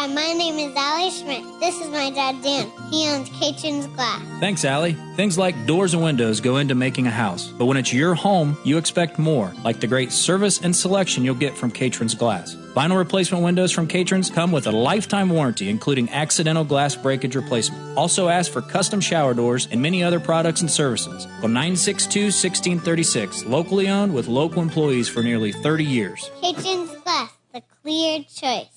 Hi, my name is Allie Schmidt. This is my dad, Dan. He owns Catron's Glass. Thanks, Allie. Things like doors and windows go into making a house. But when it's your home, you expect more, like the great service and selection you'll get from Catron's Glass. Vinyl replacement windows from Catron's come with a lifetime warranty, including accidental glass breakage replacement. Also ask for custom shower doors and many other products and services. Call 962-1636. Locally owned with local employees for nearly 30 years. Catron's Glass, the clear choice.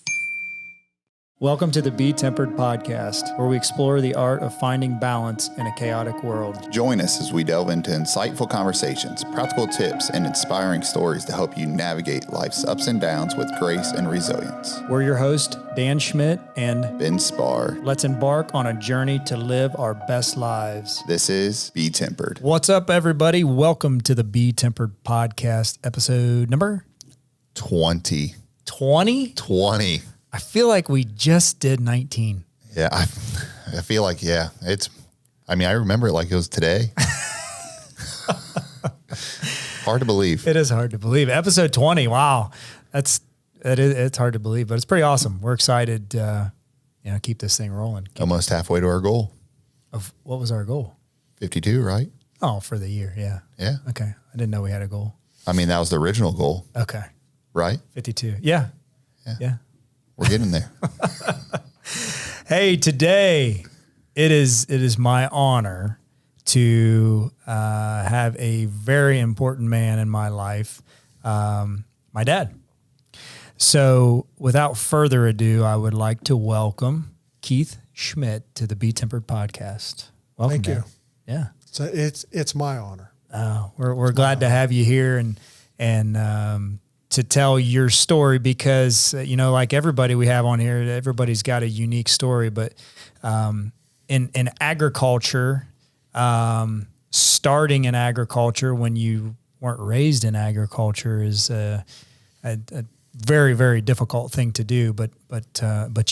Welcome to the BeTempered podcast, where we explore the art of finding balance in a chaotic world. Join us as we delve into insightful conversations, practical tips, and inspiring stories to help you navigate life's ups and downs with grace and resilience. We're your hosts, Dan Schmidt and Ben Spar. Let's embark on a journey to live our best lives. This is BeTempered. What's up, everybody? Welcome to the BeTempered podcast, episode number 20. 20? I feel like we just did 19. Yeah, I feel like, I remember it like it was today. Hard to believe. It is hard to believe. Episode 20, wow. It's hard to believe, but it's pretty awesome. We're excited to keep this thing rolling. Almost halfway to our goal. Of what was our goal? 52, right? Oh, for the year, yeah. Yeah. Okay. I didn't know we had a goal. I mean, that was the original goal. Okay. Right? 52. Yeah. We're getting there. Hey, today it is my honor to have a very important man in my life, my dad. So without further ado, I would like to welcome Keith Schmidt to the BeTempered podcast. Welcome. Thank you. Yeah. So it's my honor. We're glad to have you here and to tell your story because, like everybody we have on here, everybody's got a unique story, but in agriculture, starting in agriculture when you weren't raised in agriculture is a very, very difficult thing to do, but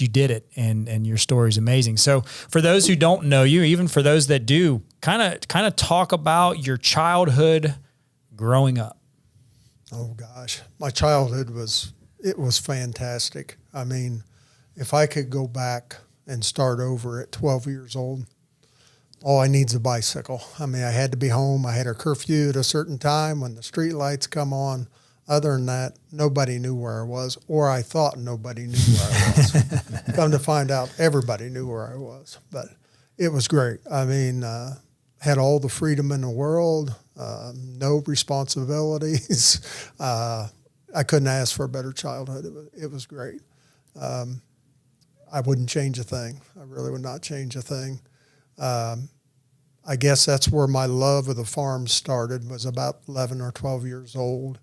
you did it and your story is amazing. So for those who don't know you, even for those that do, kind of talk about your childhood growing up. Oh gosh, my childhood was fantastic. I mean, if I could go back and start over at 12 years old, all I need is a bicycle. I mean, I had to be home. I had a curfew at a certain time when the street lights come on. Other than that, nobody knew where I was, or I thought nobody knew where I was. Come to find out, everybody knew where I was, but it was great. I mean, had all the freedom in the world. No responsibilities. I couldn't ask for a better childhood. It was great. I wouldn't change a thing. I really would not change a thing. I guess that's where my love of the farm started, was about 11 or 12 years old.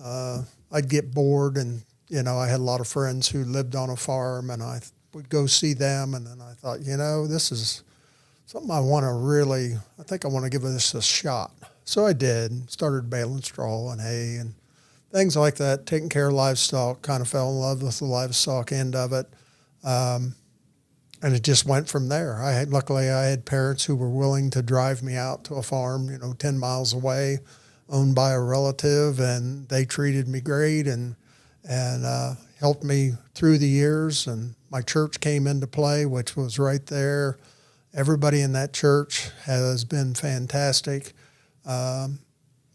I'd get bored and, I had a lot of friends who lived on a farm and I would go see them. And then I thought, this is something I think I want to give this a shot. So I did, started baling straw and hay and things like that, taking care of livestock, kind of fell in love with the livestock end of it. And it just went from there. Luckily I had parents who were willing to drive me out to a farm, 10 miles away, owned by a relative, and they treated me great and helped me through the years. And my church came into play, which was right there. Everybody in that church has been fantastic.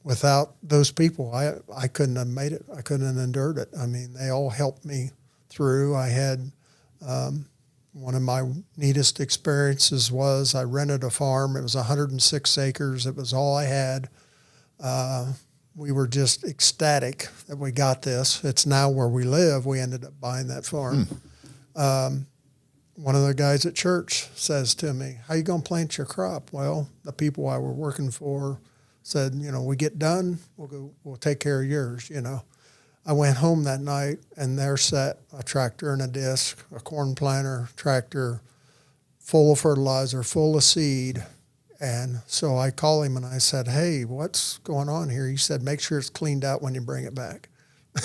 Without those people, I couldn't have made it. I couldn't have endured it. I mean, they all helped me through. I had one of my neatest experiences was I rented a farm. It was 106 acres. It was all I had. We were just ecstatic that we got this. It's now where we live. We ended up buying that farm. One of the guys at church says to me, "How you going to plant your crop?" Well, the people I were working for said, we get done, we'll take care of yours, I went home that night and there sat a tractor and a disc, a corn planter tractor, full of fertilizer, full of seed. And so I called him and I said, "Hey, what's going on here?" He said, "Make sure it's cleaned out when you bring it back." It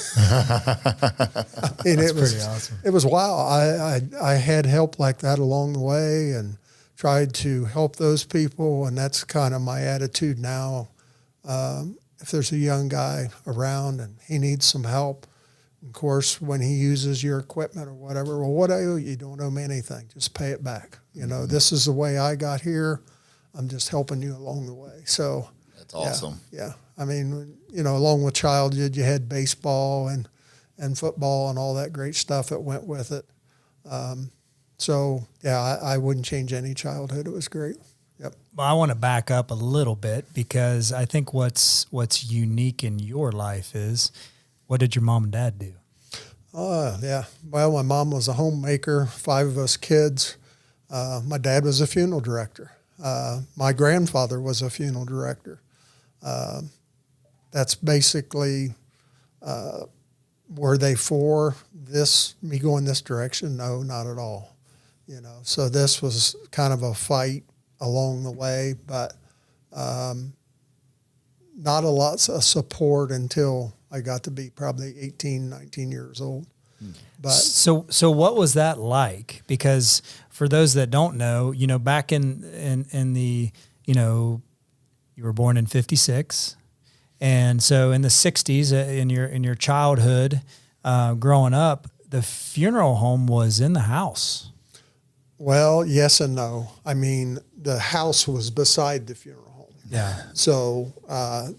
was pretty awesome. It was wow. I had help like that along the way and tried to help those people, and that's kind of my attitude now. If there's a young guy around and he needs some help, Of course, when he uses your equipment or whatever, well, what I owe you, don't owe me anything. Just pay it back. You know, this is the way I got here. I'm just helping you along the way. So That's awesome. Yeah. I mean, you know, along with childhood, you had baseball and football and all that great stuff that went with it. So, yeah, I wouldn't change any childhood. It was great. Yep. Well, I want to back up a little bit because I think what's unique in your life is, what did your mom and dad do? Yeah. Well, my mom was a homemaker, 5 of us kids. My dad was a funeral director. My grandfather was a funeral director. That's basically, were they for this, me going this direction? No, not at all. You know, so this was kind of a fight along the way, but not a lot of support until I got to be probably 18, 19 years old. But So what was that like? Because for those that don't know, you know, back in the, you know, you were born in 56. And so in the 60s, in your childhood, growing up, the funeral home was in the house. well, yes and no. I mean, the house was beside the funeral home. Yeah. So,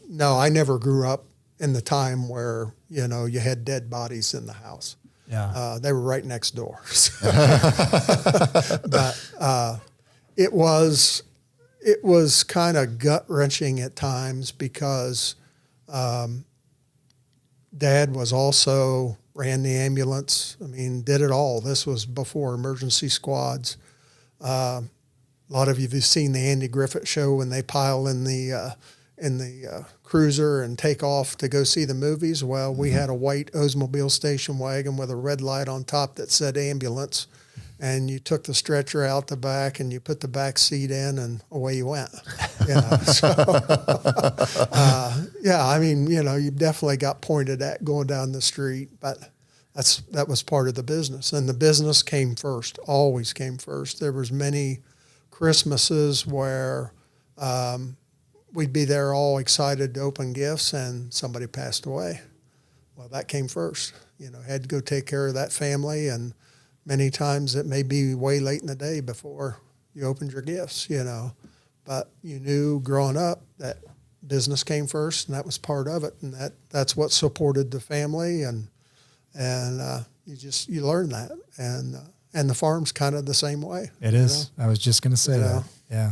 no, I never grew up in the time where, you know, you had dead bodies in the house. Yeah. They were right next door. But it was kind of gut-wrenching at times because Dad was also ran the ambulance. I mean, did it all. This was before emergency squads. A lot of you have seen the Andy Griffith show when they pile in the cruiser and take off to go see the movies. Well, we had a white Oldsmobile station wagon with a red light on top that said ambulance, and you took the stretcher out the back and you put the back seat in, and away you went. You know, so, yeah, I mean, you know, you definitely got pointed at going down the street, but that was part of the business, and the business came first, always came first. There was many Christmases where we'd be there all excited to open gifts, and somebody passed away. Well, that came first. You know, had to go take care of that family, and many times it may be way late in the day before you opened your gifts, you know. But you knew growing up that business came first, and that was part of it, and that's what supported the family, and you learn that, and the farm's kind of the same way. It is. I was just going to say that. Yeah.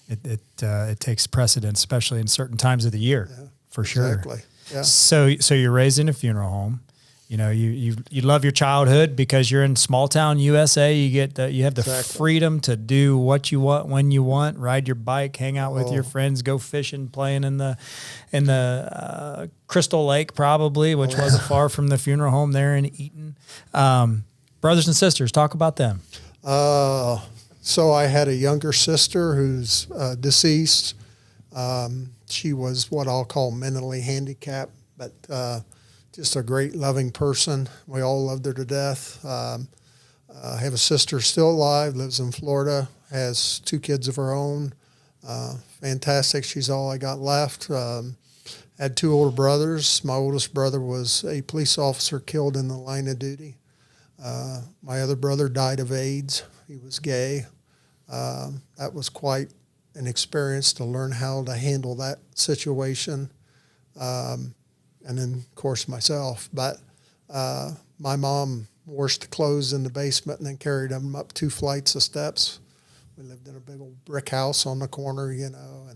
It takes precedence, especially in certain times of the year, for sure. Exactly. Yeah. So you're raised in a funeral home. You know, you love your childhood because you're in small town USA. You have the freedom to do what you want when you want. Ride your bike, hang out with your friends, go fishing, playing in the Crystal Lake probably, which wasn't far from the funeral home there in Eaton. Brothers and sisters, talk about them. So I had a younger sister who's deceased. She was what I'll call mentally handicapped, but just a great, loving person. We all loved her to death. I have a sister still alive, lives in Florida, has 2 kids of her own. Fantastic. She's all I got left. Had 2 older brothers. My oldest brother was a police officer killed in the line of duty. My other brother died of AIDS. He was gay. That was quite an experience to learn how to handle that situation. And then, of course, myself. But my mom washed the clothes in the basement and then carried them up 2 flights of steps. We lived in a big old brick house on the corner, you know,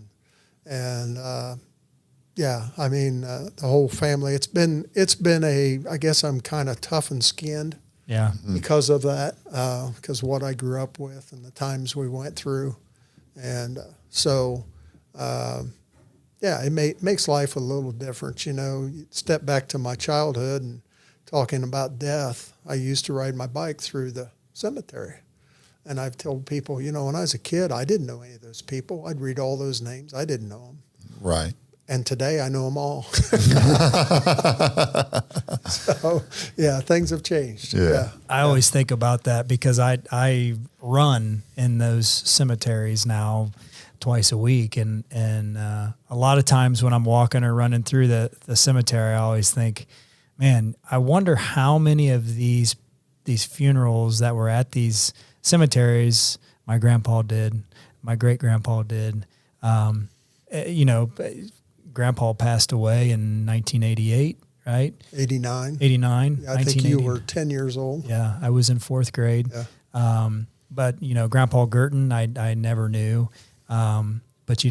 and yeah, I mean, the whole family. It's been I guess I'm kind of tough and skinned. Yeah. Because of that, because what I grew up with and the times we went through. And so, yeah, it makes life a little different. You know, you step back to my childhood and talking about death, I used to ride my bike through the cemetery. And I've told people, you know, when I was a kid, I didn't know any of those people. I'd read all those names. I didn't know them. Right. And today I know them all. So, yeah, things have changed. Yeah. I always think about that because I run in those cemeteries now twice a week. And a lot of times when I'm walking or running through the cemetery, I always think, Man, I wonder how many of these funerals that were at these cemeteries my grandpa did, my great grandpa did. Grandpa passed away in 1988, right? 89. 89. Yeah, I think you were 10 years old. Yeah, I was in fourth grade. Yeah. But Grandpa Girton, I never knew. But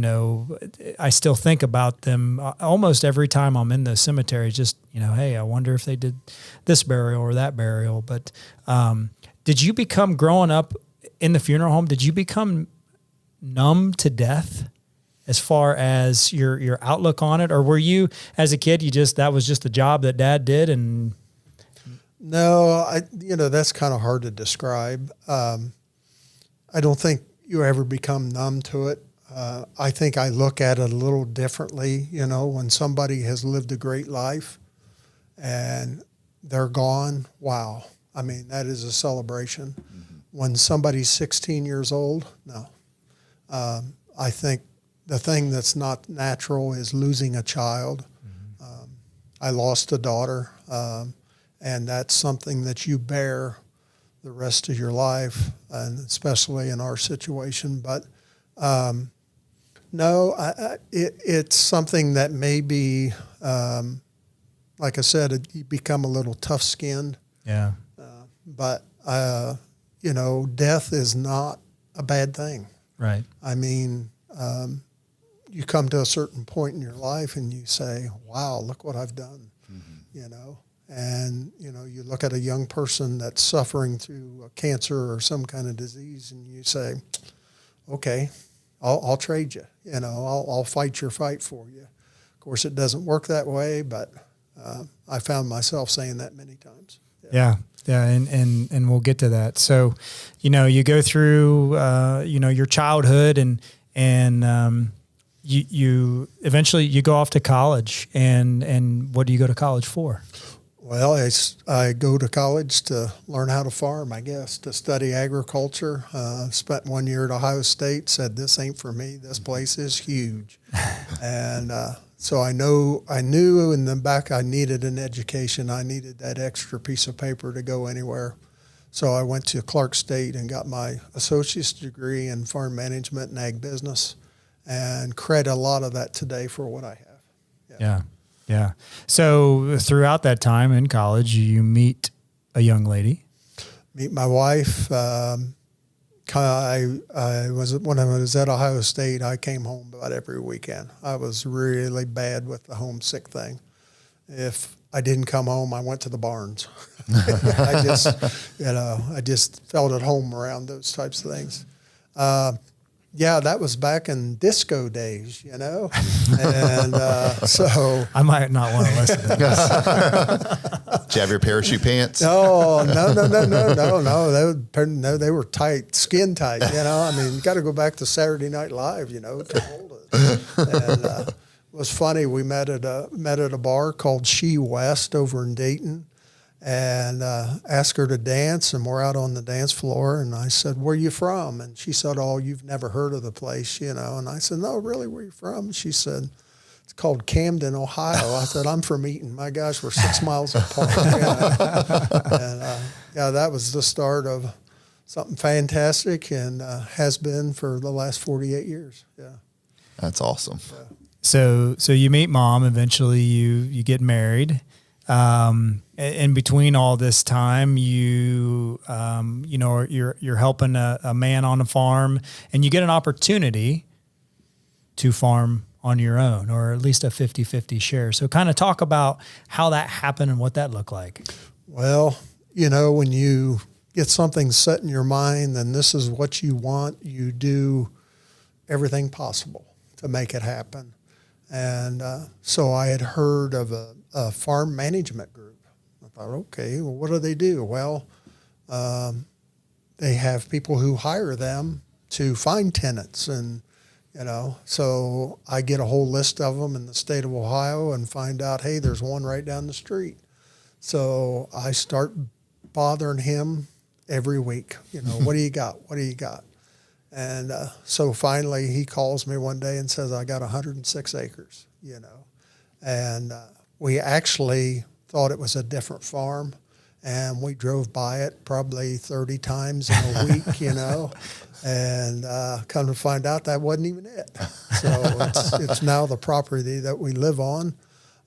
I still think about them almost every time I'm in the cemetery. Just hey, I wonder if they did this burial or that burial. But did you become, growing up in the funeral home, did you become numb to death as far as your outlook on it, or were you as a kid that was just a job that Dad did? And no, that's kind of hard to describe. I don't think you ever become numb to it. I think I look at it a little differently. When somebody has lived a great life and they're gone, wow. I mean, that is a celebration. Mm-hmm. When somebody's 16 years old, no. I think the thing that's not natural is losing a child. Mm-hmm. I lost a daughter, and that's something that you bear the rest of your life, and especially in our situation. But no, it's something that maybe, like I said, you become a little tough-skinned. Yeah. But death is not a bad thing. Right. I mean, you come to a certain point in your life and you say, wow, look what I've done, and, you look at a young person that's suffering through a cancer or some kind of disease and you say, okay, I'll trade you, I'll fight your fight for you. Of course, it doesn't work that way, but I found myself saying that many times. Yeah. Yeah. And we'll get to that. So, you go through, your childhood and you eventually you go off to college and what do you go to college for? Well, I go to college to learn how to farm, I guess, to study agriculture. Spent 1 year at Ohio State, said this ain't for me. This place is huge. And so I knew in the back I needed an education. I needed that extra piece of paper to go anywhere. So I went to Clark State and got my associate's degree in farm management and ag business, and credit a lot of that today for what I have. Yeah. Yeah. So throughout that time in college, you meet a young lady. Meet my wife. When I was at Ohio State, I came home about every weekend. I was really bad with the homesick thing. If I didn't come home, I went to the barns. I just felt at home around those types of things. Yeah, that was back in disco days, and so I might not want to listen to this. Did you have your parachute pants? No. They were tight, skin tight. I mean, you got to go back to Saturday Night Live, to hold it. And it was funny. We met at a bar called She West over in Dayton. And asked her to dance, and we're out on the dance floor, and I said, where are you from? And she said, oh, you've never heard of the place, and I said, no, really, where are you from? And she said, it's called Camden, Ohio. I said, I'm from Eaton. My gosh, we're 6 miles apart. And that was the start of something fantastic, and has been for the last 48 years. Yeah. That's awesome. Yeah. So you meet Mom, eventually you get married. In between all this time, you're helping a man on a farm, and you get an opportunity to farm on your own, or at least a 50-50 share. So kind of talk about how that happened and what that looked like. Well, when you get something set in your mind, then this is what you want, you do everything possible to make it happen. And so I had heard of a farm management group. I thought, okay, well, what do they do? Well, they have people who hire them to find tenants. And, so I get a whole list of them in the state of Ohio and find out, hey, there's one right down the street. So I start bothering him every week. What do you got? What do you got? And so finally he calls me one day and says, I got 106 acres, and we actually thought it was a different farm. And we drove by it probably 30 times in a week, and come to find out that wasn't even it. So it's now the property that we live on.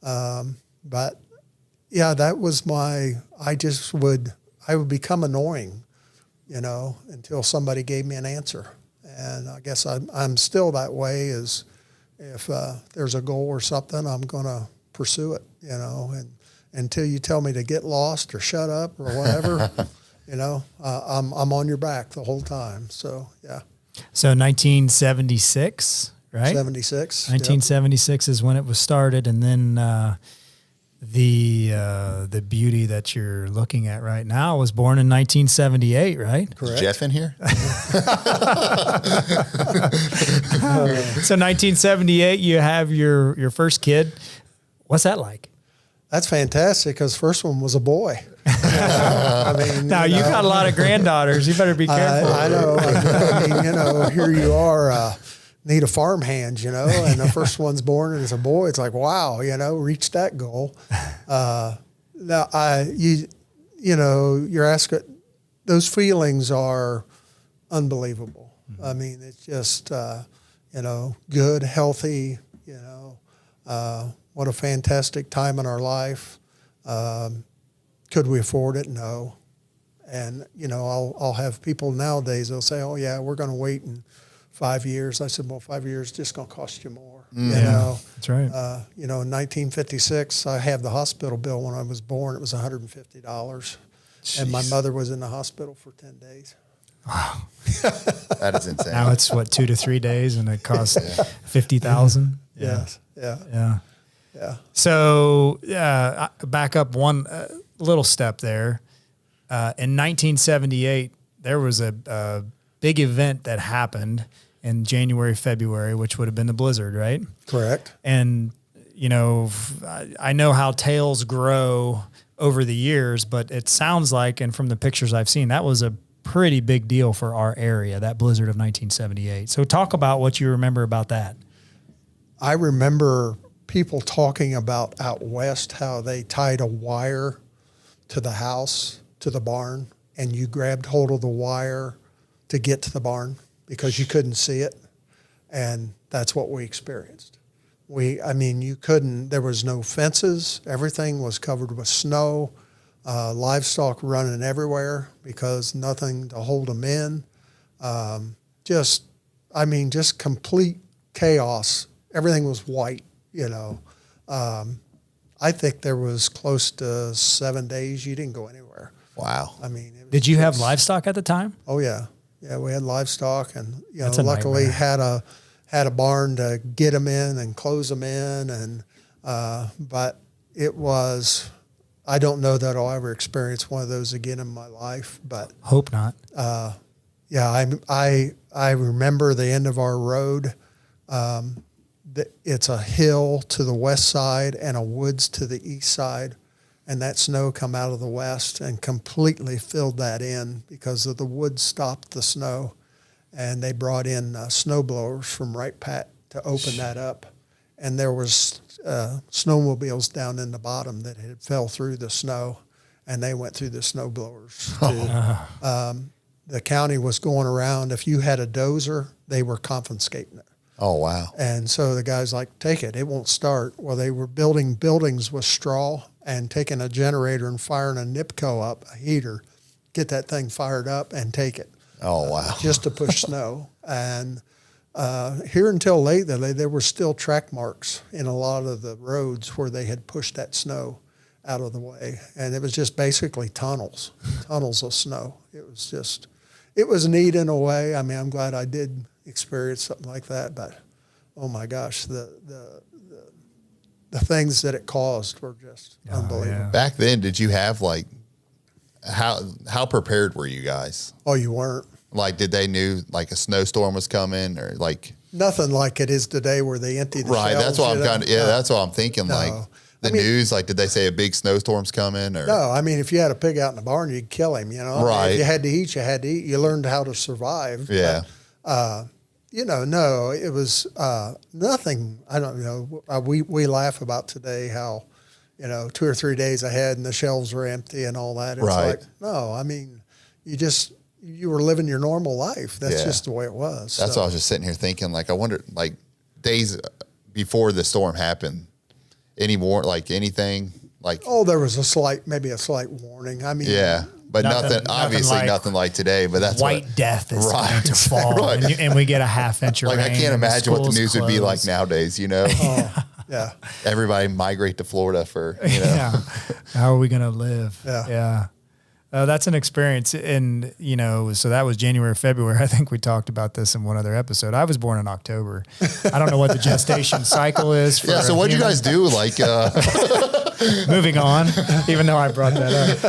But yeah, that was I would become annoying, until somebody gave me an answer. And I guess I'm still that way. Is if there's a goal or something, I'm going to pursue it, and until you tell me to get lost or shut up or whatever, I'm on your back the whole time. So, yeah. So 1976, right? 76. 1976 is when it was started. And then the beauty that you're looking at right now was born in 1978, right? Correct. Is Jeff in here? So 1978, you have your first kid. What's that like? That's fantastic because first one was a boy. I mean, Now, you got a lot of granddaughters. You better be careful. I know. I mean, here you are, need a farm hand, and the first one's born and it's a boy. It's like, wow, reached that goal. Now, you're asking, those feelings are unbelievable. Mm-hmm. I mean, it's just, good, healthy, what a fantastic time in our life. Could we afford it? No. And, I'll have people nowadays, they'll say, oh, yeah, we're going to wait in 5 years. I said, well, 5 years is just going to cost you more. Yeah, that's right. In 1956, I had the hospital bill when I was born. It was $150. Jeez. And my mother was in the hospital for 10 days. Wow. That is insane. Now it's 2 to 3 days and it costs $50,000. Yes. Yeah. Yeah. Yeah. So, back up one little step there. In 1978, there was a big event that happened in January, February, which would have been the blizzard, right? Correct. And, I know how tales grow over the years, but it sounds like, and from the pictures I've seen, that was a pretty big deal for our area, that blizzard of 1978. So talk about what you remember about that. I remember people talking about out west how they tied a wire to the house, to the barn, and you grabbed hold of the wire to get to the barn because you couldn't see it. And that's what we experienced. You couldn't, there was no fences. Everything was covered with snow, livestock running everywhere because nothing to hold them in. Just complete chaos. Everything was white. I think there was close to 7 days you didn't go anywhere. Wow. Did you have livestock at the time? Oh yeah. Yeah. We had livestock and, That's a luckily nightmare. had a barn to get them in and close them in. And, but it was, I don't know that I'll ever experience one of those again in my life, but Hope not. I remember the end of our road. It's a hill to the west side and a woods to the east side, and that snow come out of the west and completely filled that in because of the woods stopped the snow, and they brought in snow blowers from Wright Pat to open that up, and there was snowmobiles down in the bottom that had fell through the snow, and they went through the snow blowers too. The county was going around. If you had a dozer, they were confiscating it. Oh, wow. And so the guy's like, take it. It won't start. Well, they were building buildings with straw and taking a generator and firing a NIPCO up, a heater, get that thing fired up and take it. Oh, wow. Just to push snow. And here until lately, there were still track marks in a lot of the roads where they had pushed that snow out of the way. And it was just basically tunnels of snow. It was neat in a way. I'm glad I did experience something like that, but oh my gosh, the things that it caused were just unbelievable. Yeah. Back then, did you have how prepared were you guys? Oh, you weren't. Did they knew a snowstorm was coming or Nothing like it is today where they empty the right? shelves, That's what I'm that's what I'm thinking. No. News, did they say a big snowstorm's coming? Or no, if you had a pig out in the barn, you'd kill him. Right. If you had to eat, you had to eat. You learned how to survive. Yeah. But, no, it was nothing. I don't know. We laugh about today how, you know, 2 or 3 days ahead and the shelves were empty and all that. It's Right. like, no, I mean, you were living your normal life. That's Yeah. just the way it was. That's why I was just sitting here thinking, like, I wonder, like, days before the storm happened, any more, like, anything, like, Oh, there was maybe a slight warning. I mean, yeah, but nothing obviously like nothing like today, but that's white death is Right. going to fall, Right. and we get a half-inch of like, rain. I can't and the imagine what the school's news would be like closed. nowadays, you know? yeah. Everybody migrate to Florida for, you know. Yeah. How are we going to live? Yeah. Yeah. That's an experience. And, you know, so that was January, February. I think we talked about this in one other episode. I was born in October. I don't know what the gestation cycle is. For Yeah, so a what'd you human. guys do? Like, Moving on, even though I brought that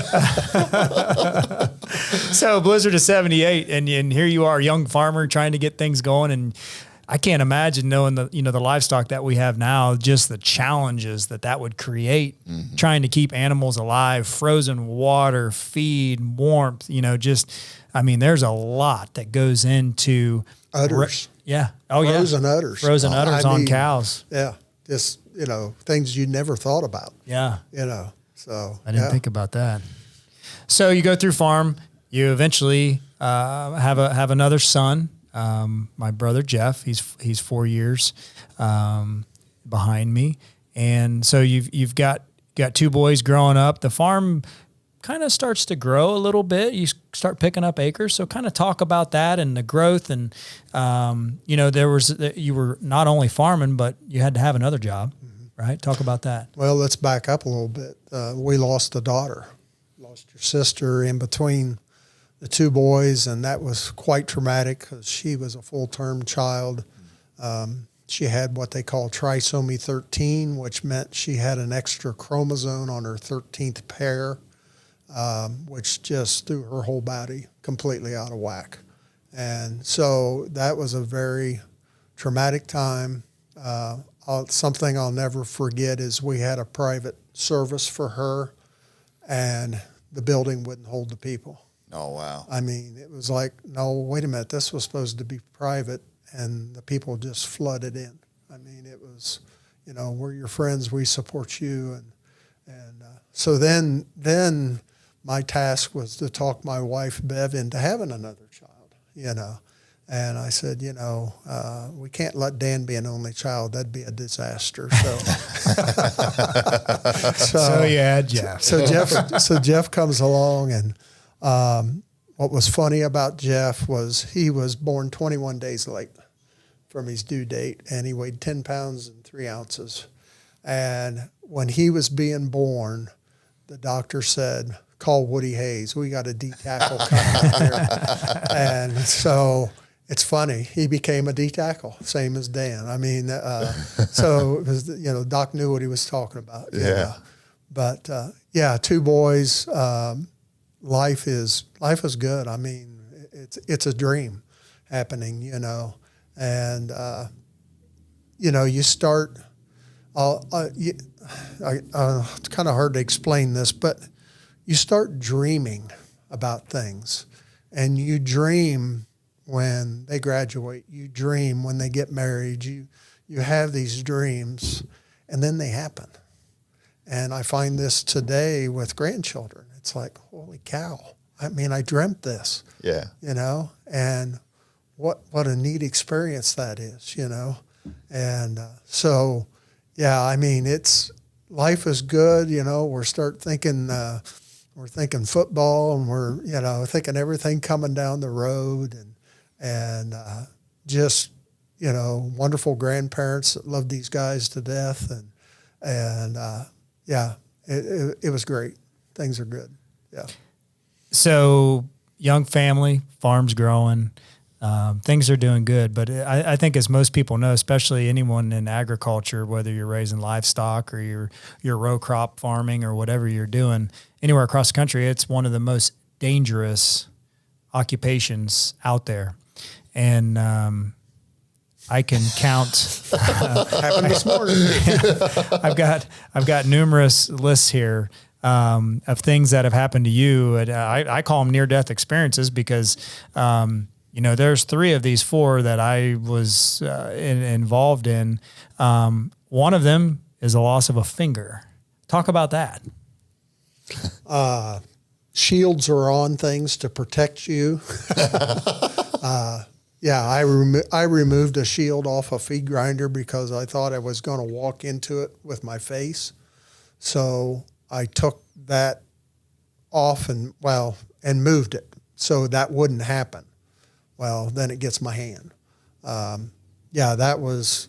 up. So blizzard of 78, and here you are, a young farmer trying to get things going, and I can't imagine knowing the livestock that we have now, just the challenges that would create, trying to keep animals alive, frozen water, feed, warmth, there's a lot that goes into Udders. Frozen udders. Frozen udders on cows. Yeah. Just, things you never thought about, Yeah. So I didn't think about that. So you go through farm, you eventually have another son. My brother Jeff, he's 4 years behind me, and so you've got 2 boys growing up. The farm kind of starts to grow a little bit. You start picking up acres. So kind of talk about that and the growth. And you were not only farming, but you had to have another job, right? Talk about that. Well, let's back up a little bit. We lost a daughter, lost your sister in between the 2 boys, and that was quite traumatic because she was a full-term child. She had what they call trisomy 13, which meant she had an extra chromosome on her 13th pair, which just threw her whole body completely out of whack. And so that was a very traumatic time. Something I'll never forget is we had a private service for her, and the building wouldn't hold the people. Oh, wow. I mean, it was like, no, wait a minute, this was supposed to be private, and the people just flooded in. I mean, it was, we're your friends, we support you. And so then my task was to talk my wife, Bev, into having another child, And I said, we can't let Dan be an only child. That'd be a disaster. So you had Jeff. So Jeff comes along, and what was funny about Jeff was he was born 21 days late from his due date, and he weighed 10 pounds and 3 ounces. And when he was being born, the doctor said, call Woody Hayes. We got a D-tackle coming here. And so it's funny. He became a D-tackle, same as Dan. I mean, so it was, Doc knew what he was talking about. Yeah. But 2 boys. Life is good. I mean, it's a dream happening, and you start. It's kind of hard to explain this, but you start dreaming about things, and you dream when they graduate. You dream when they get married. You have these dreams, and then they happen. And I find this today with grandchildren. It's like, holy cow. I mean, I dreamt this. Yeah. And what a neat experience that is, And so, I mean, life is good, we're thinking football, and we're, thinking everything coming down the road, and just, wonderful grandparents that love these guys to death. It was great. Things are good. Yeah. So young family, farm's growing, things are doing good. But I think, as most people know, especially anyone in agriculture, whether you're raising livestock or you're row crop farming or whatever you're doing anywhere across the country, it's one of the most dangerous occupations out there. And I can count. Happened this morning. I've got numerous lists here of things that have happened to you. And I call them near-death experiences because, there's 3 of these 4 that I was involved in. One of them is the loss of a finger. Talk about that. Shields are on things to protect you. I removed a shield off a feed grinder because I thought I was going to walk into it with my face. So I took that off and moved it so that wouldn't happen. Well, then it gets my hand. That was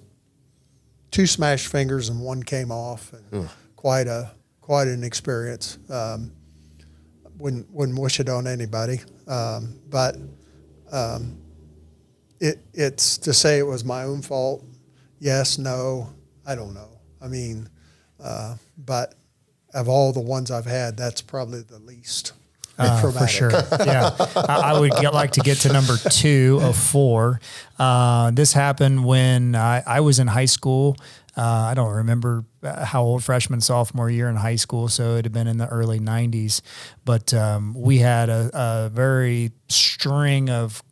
2 smashed fingers and 1 came off, and quite an experience. Wouldn't wish it on anybody, but it's to say it was my own fault. Yes, no, I don't know. I mean, but of all the ones I've had, that's probably the least traumatic. For sure. Yeah. I would like to get to number 2 of 4. This happened when I was in high school. I don't remember how old, freshman, sophomore year in high school, so it had been in the early 90s. But we had a very string of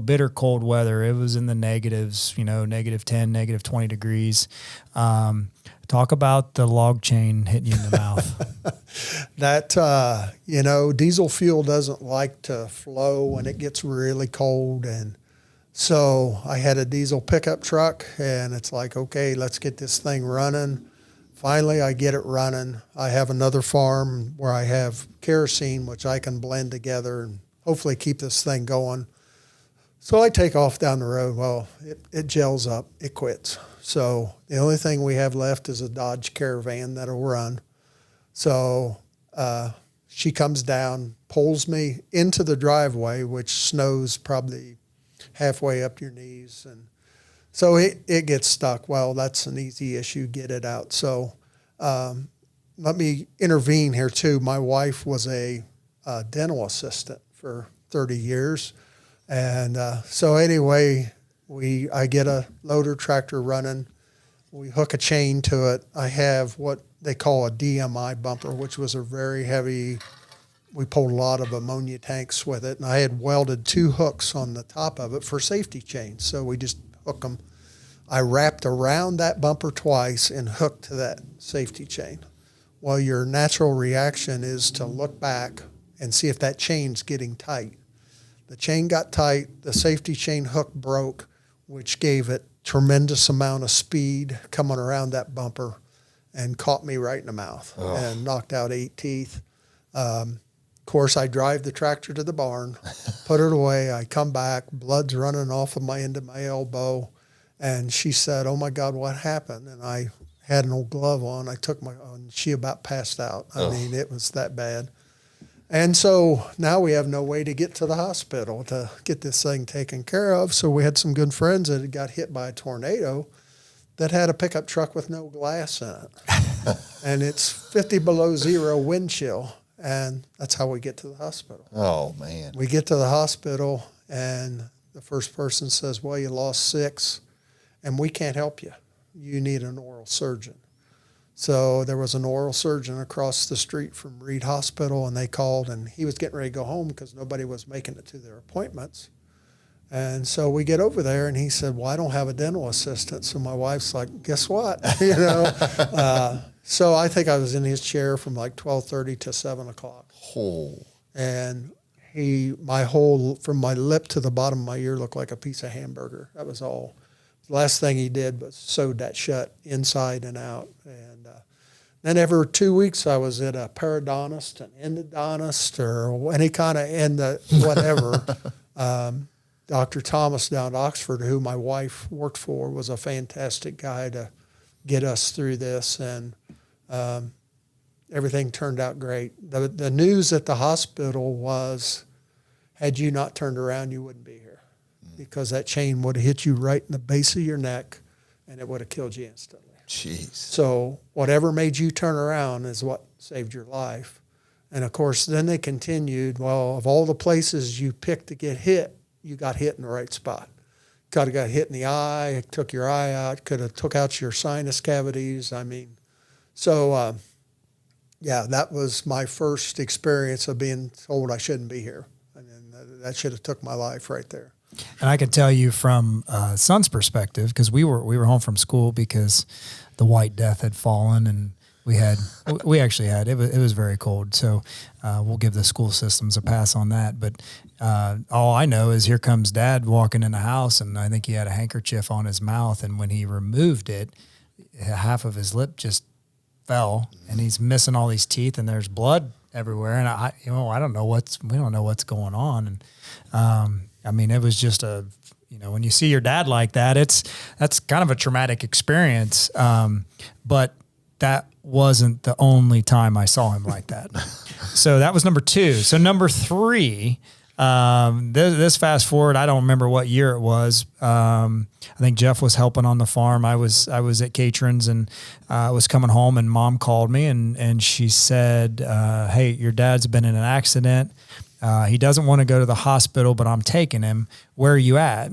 bitter cold weather. It was in the negatives, -10, -20 degrees. Talk about the log chain hitting you in the mouth. That, diesel fuel doesn't like to flow when it gets really cold. And so I had a diesel pickup truck, and it's like, okay, let's get this thing running. Finally, I get it running. I have another farm where I have kerosene, which I can blend together and hopefully keep this thing going. So I take off down the road. Well, it gels up. It quits. So the only thing we have left is a Dodge Caravan that'll run. So she comes down, pulls me into the driveway, which snows probably halfway up your knees. And so it gets stuck. Well, that's an easy issue. Get it out. So let me intervene here too. My wife was a dental assistant for 30 years. And so anyway, I get a loader tractor running. We hook a chain to it. I have what they call a DMI bumper, which was a very heavy, we pulled a lot of ammonia tanks with it. And I had welded 2 hooks on the top of it for safety chains. So we just hook them. I wrapped around that bumper twice and hooked to that safety chain. Well, your natural reaction is to look back and see if that chain's getting tight. The chain got tight. The safety chain hook broke, which gave it tremendous amount of speed coming around that bumper and caught me right in the mouth and knocked out 8 teeth. Of course, I drive the tractor to the barn, put it away. I come back, blood's running off of my end of my elbow. And she said, "Oh my God, what happened?" And I had an old glove on. I took and she about passed out. I mean, it was that bad. And so now we have no way to get to the hospital to get this thing taken care of. So we had some good friends that had got hit by a tornado that had a pickup truck with no glass in it. And it's 50 below zero wind chill. And that's how we get to the hospital. Oh, man. We get to the hospital, and the first person says, "Well, you lost 6, and we can't help you. You need an oral surgeon." So there was an oral surgeon across the street from Reed Hospital, and they called, and he was getting ready to go home because nobody was making it to their appointments. And so we get over there, and he said, "Well, I don't have a dental assistant." So my wife's like, "Guess what?" So I think I was in his chair from like 12:30 to 7 o'clock. Oh. And from my lip to the bottom of my ear looked like a piece of hamburger. That was all. The last thing he did was sewed that shut inside and out. And then every 2 weeks I was at a periodontist, an endodontist, or any kind of whatever. Dr. Thomas down at Oxford, who my wife worked for, was a fantastic guy to get us through this. And everything turned out great. The news at the hospital was, had you not turned around, you wouldn't be here, because that chain would have hit you right in the base of your neck, and it would have killed you instantly. Jeez. So whatever made you turn around is what saved your life. And, of course, then they continued, well, of all the places you picked to get hit, you got hit in the right spot. Could have got hit in the eye, it took your eye out, could have took out your sinus cavities. I mean, so, that was my first experience of being told I shouldn't be here. And then that should have took my life right there. And I can tell you from son's perspective, because we were home from school because the White Death had fallen, and We actually had, it was very cold. So we'll give the school systems a pass on that. But all I know is here comes Dad walking in the house, and I think he had a handkerchief on his mouth. And when he removed it, half of his lip just fell, and he's missing all these teeth, and there's blood everywhere. And we don't know what's going on. And I mean, it was just when you see your dad like that, that's kind of a traumatic experience. But that wasn't the only time I saw him like that. So that was number 2. So number 3, this fast forward, I don't remember what year it was. I think Jeff was helping on the farm. I was at Caitrin's, and I was coming home, and Mom called me, and she said, hey, your dad's been in an accident. He doesn't want to go to the hospital, but I'm taking him. Where are you at?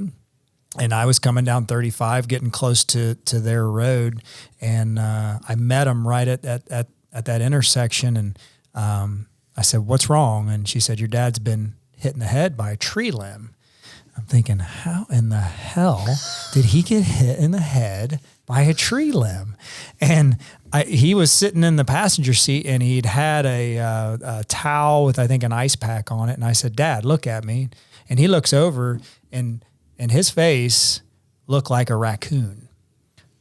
And I was coming down 35, getting close to their road, and I met him right at that intersection. And I said, "What's wrong?" And she said, "Your dad's been hit in the head by a tree limb." I'm thinking, how in the hell did he get hit in the head by a tree limb? And he was sitting in the passenger seat, and he'd had a towel with, I think, an ice pack on it. And I said, "Dad, look at me." And he looks over, and his face looked like a raccoon.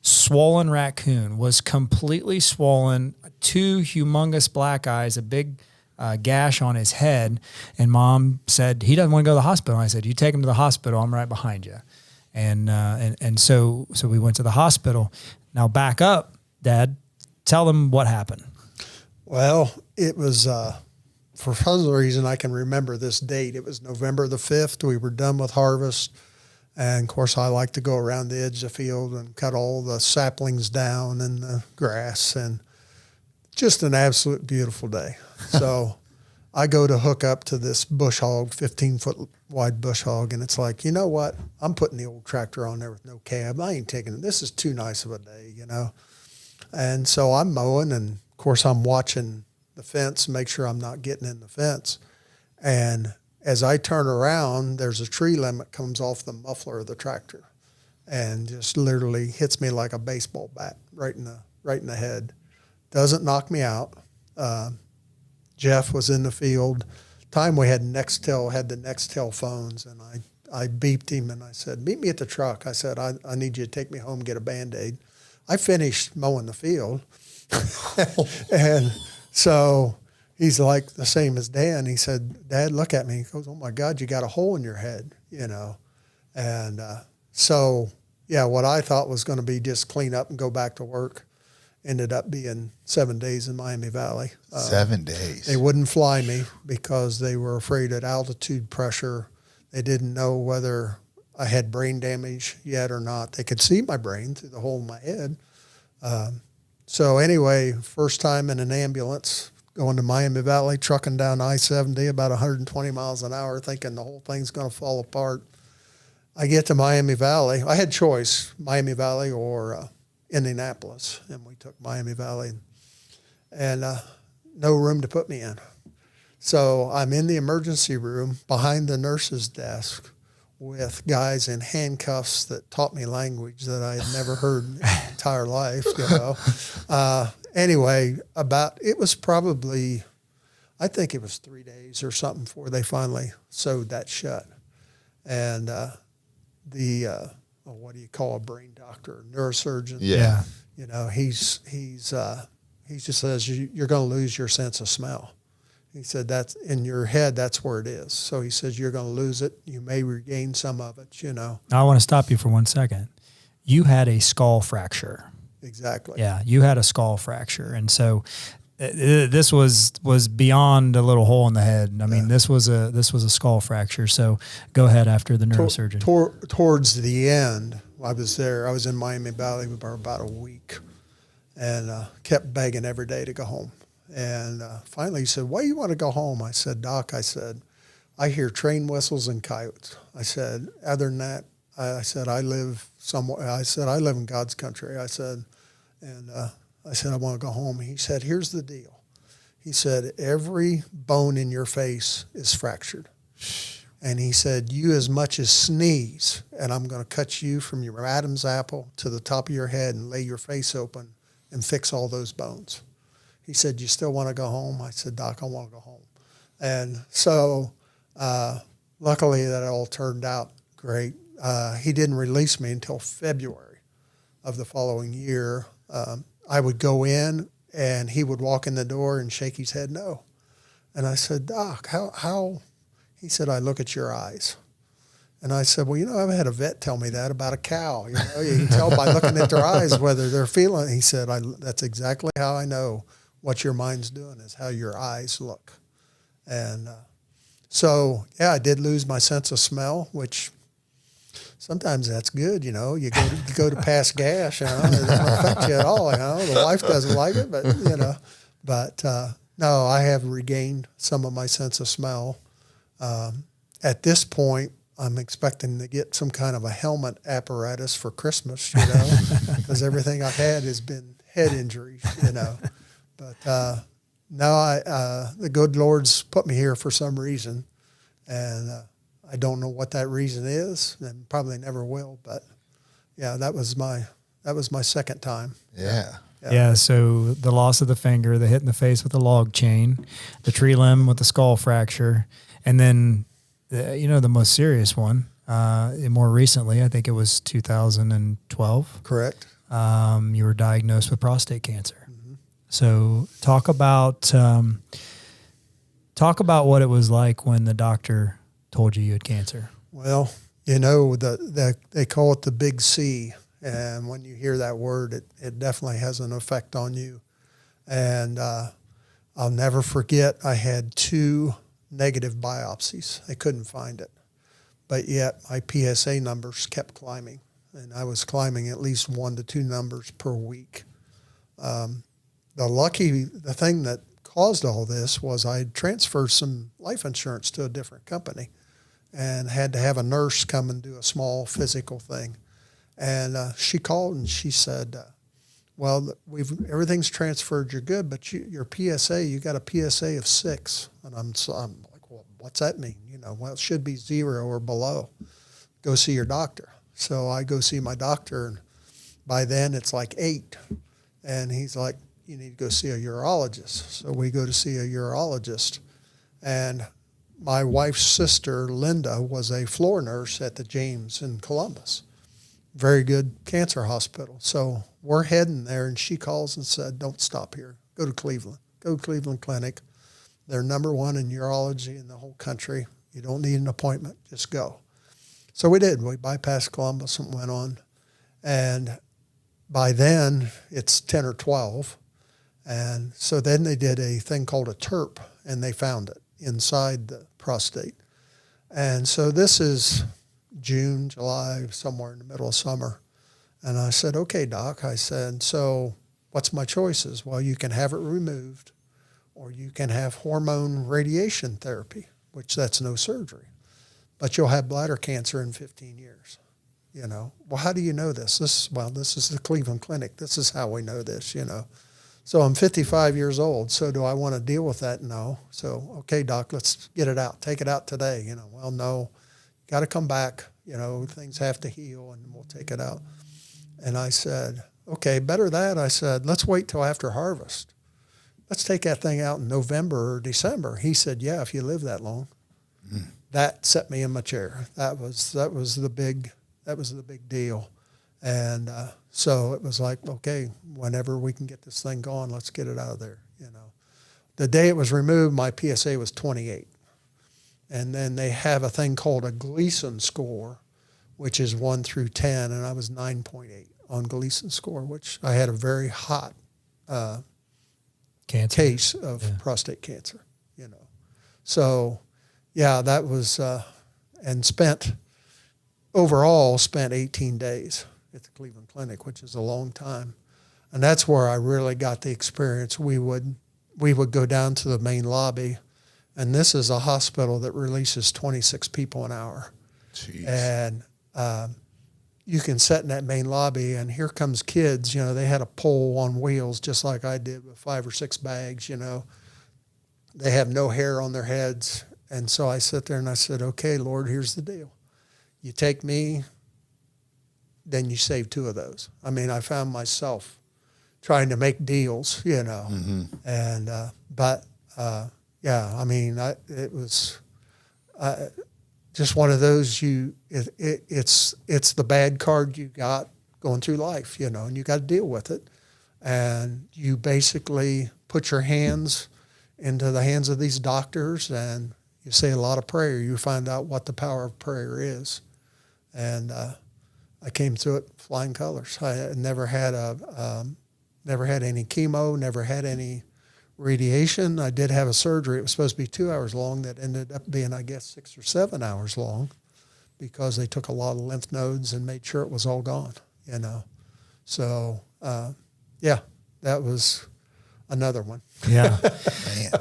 Swollen raccoon, was completely swollen, 2 humongous black eyes, a big gash on his head. And Mom said, "He doesn't want to go to the hospital." I said, "You take him to the hospital. I'm right behind you." And so we went to the hospital. Now back up, Dad, tell them what happened. Well, it was, for some reason, I can remember this date. It was November the 5th. We were done with harvest. And of course, I like to go around the edge of the field and cut all the saplings down and the grass, and just an absolute beautiful day. So I go to hook up to this bush hog, 15-foot wide bush hog, and it's like, you know what? I'm putting the old tractor on there with no cab. I ain't taking it. This is too nice of a day, And so I'm mowing, and of course I'm watching the fence, make sure I'm not getting in the fence. And as I turn around, there's a tree limb that comes off the muffler of the tractor and just literally hits me like a baseball bat right in the head. Doesn't knock me out. Jeff was in the field. Time we had the Nextel phones, and I beeped him, and I said, "Meet me at the truck." I said, I need you to take me home and get a Band-Aid. I finished mowing the field. And so he's like the same as Dan. He said, "Dad, look at me." He goes, "Oh my God, you got a hole in your head," And so, yeah, what I thought was going to be just clean up and go back to work ended up being 7 days in Miami Valley. 7 days. They wouldn't fly me because they were afraid of altitude pressure. They didn't know whether I had brain damage yet or not. They could see my brain through the hole in my head. So anyway, first time in an ambulance, going to Miami Valley, trucking down I-70 about 120 miles an hour, thinking the whole thing's going to fall apart. I get to Miami Valley. I had choice, Miami Valley or Indianapolis, and we took Miami Valley, and no room to put me in. So I'm in the emergency room behind the nurse's desk with guys in handcuffs that taught me language that I had never heard in my entire life, Anyway, it was probably, I think it was 3 days or something before they finally sewed that shut. And what do you call a brain doctor, neurosurgeon? Yeah. He just says, you're going to lose your sense of smell. He said, that's in your head, that's where it is. So he says, you're going to lose it. You may regain some of it, I want to stop you for 1 second. You had a skull fracture. Exactly. Yeah, you had a skull fracture. And so this was beyond a little hole in the head. I mean, this was a skull fracture. So go ahead after the neurosurgeon. Towards the end, I was there. I was in Miami Valley for about a week, and kept begging every day to go home. And finally he said, "Why do you want to go home?" I said, "Doc," I said, "I hear train whistles and coyotes." I said, "Other than that," I said, "I live somewhere." I said, "I live in God's country." I said, I want to go home. He said, "Here's the deal." He said, "Every bone in your face is fractured." And he said, "You as much as sneeze, and I'm going to cut you from your Adam's apple to the top of your head and lay your face open and fix all those bones." He said, "You still want to go home?" I said, "Doc, I want to go home." And so luckily that all turned out great. He didn't release me until February of the following year. I would go in and he would walk in the door and shake his head no. And I said, "Doc, how?" He said, "I look at your eyes." And I said, "Well, I've had a vet tell me that about a cow. You can tell by looking at their eyes whether they're feeling." He said, "That's exactly how I know what your mind's doing is how your eyes look." And so, yeah, I did lose my sense of smell, which sometimes that's good. You go to pass gas, it doesn't affect you at all. The wife doesn't like it, but no, I have regained some of my sense of smell. At this point, I'm expecting to get some kind of a helmet apparatus for Christmas, because everything I've had has been head injuries, But no, the good Lord's put me here for some reason, and I don't know what that reason is, and probably never will. But yeah, that was my second time. Yeah, so the loss of the finger, the hit in the face with the log chain, the tree limb with the skull fracture, and then the most serious one, more recently, I think it was 2012. Correct. You were diagnosed with prostate cancer. Mm-hmm. So talk about what it was like when the doctor told you had cancer. Well, they call it the big C. And when you hear that word, it definitely has an effect on you. And I'll never forget, I had 2 negative biopsies. They couldn't find it. But yet my PSA numbers kept climbing. And I was climbing at least 1 to 2 numbers per week. The thing that caused all this was I transferred some life insurance to a different company and had to have a nurse come and do a small physical thing. And she called and she said, "Well, everything's transferred. You're good, but your PSA, you got a PSA of 6." And I'm like, "Well, what's that mean?" Well, it should be 0 or below. Go see your doctor. So I go see my doctor, and by then it's like 8. And he's like, "You need to go see a urologist." So we go to see a urologist. And my wife's sister, Linda, was a floor nurse at the James in Columbus. Very good cancer hospital. So we're heading there, and she calls and said, "Don't stop here. Go to Cleveland. Go to Cleveland Clinic. They're number 1 in urology in the whole country. You don't need an appointment. Just go." So we did. We bypassed Columbus and went on. And by then, it's 10 or 12. And so then they did a thing called a TURP, and they found it inside the prostate. And so this is June, July, somewhere in the middle of summer. And I said, "Okay, Doc," I said, "so what's my choices?" "Well, you can have it removed, or you can have hormone radiation therapy, which that's no surgery. But you'll have bladder cancer in 15 years. Well, how do you know this? This is the Cleveland Clinic. This is how we know this, So I'm 55 years old. So do I want to deal with that? No. So, "Okay, Doc, let's get it out. Take it out today." Well, no, got to come back. Things have to heal, and we'll take it out. And I said, "Okay, better that." I said, "Let's wait till after harvest. Let's take that thing out in November or December." He said, "Yeah, if you live that long." Mm. That set me in my chair. That was the big deal. And so it was like, okay, whenever we can get this thing going, let's get it out of there. The day it was removed, my PSA was 28. And then they have a thing called a Gleason score, which is 1 through 10, and I was 9.8 on Gleason score, which I had a very hot case of prostate cancer. So, yeah, that was and overall spent 18 days at the Cleveland Clinic, which is a long time. And that's where I really got the experience. We would go down to the main lobby, and this is a hospital that releases 26 people an hour. Jeez. And you can sit in that main lobby, and here comes kids. They had a pole on wheels just like I did with 5 or 6 bags. They have no hair on their heads. And so I sit there and I said, "Okay, Lord, here's the deal. You take me, then you save 2 of those." I mean, I found myself trying to make deals, you know. And yeah, I mean, it was just one of those. It's the bad card you got going through life, you know, and you got to deal with it. And you basically put your hands into the hands of these doctors, and you say a lot of prayer. You find out what the power of prayer is. And I came through it flying colors. I never had any chemo, never had any radiation. I did have a surgery. It was supposed to be 2 hours long. That ended up being, I guess, 6 or 7 hours long, because they took a lot of lymph nodes and made sure it was all gone, you know. So, yeah, that was another one. Yeah.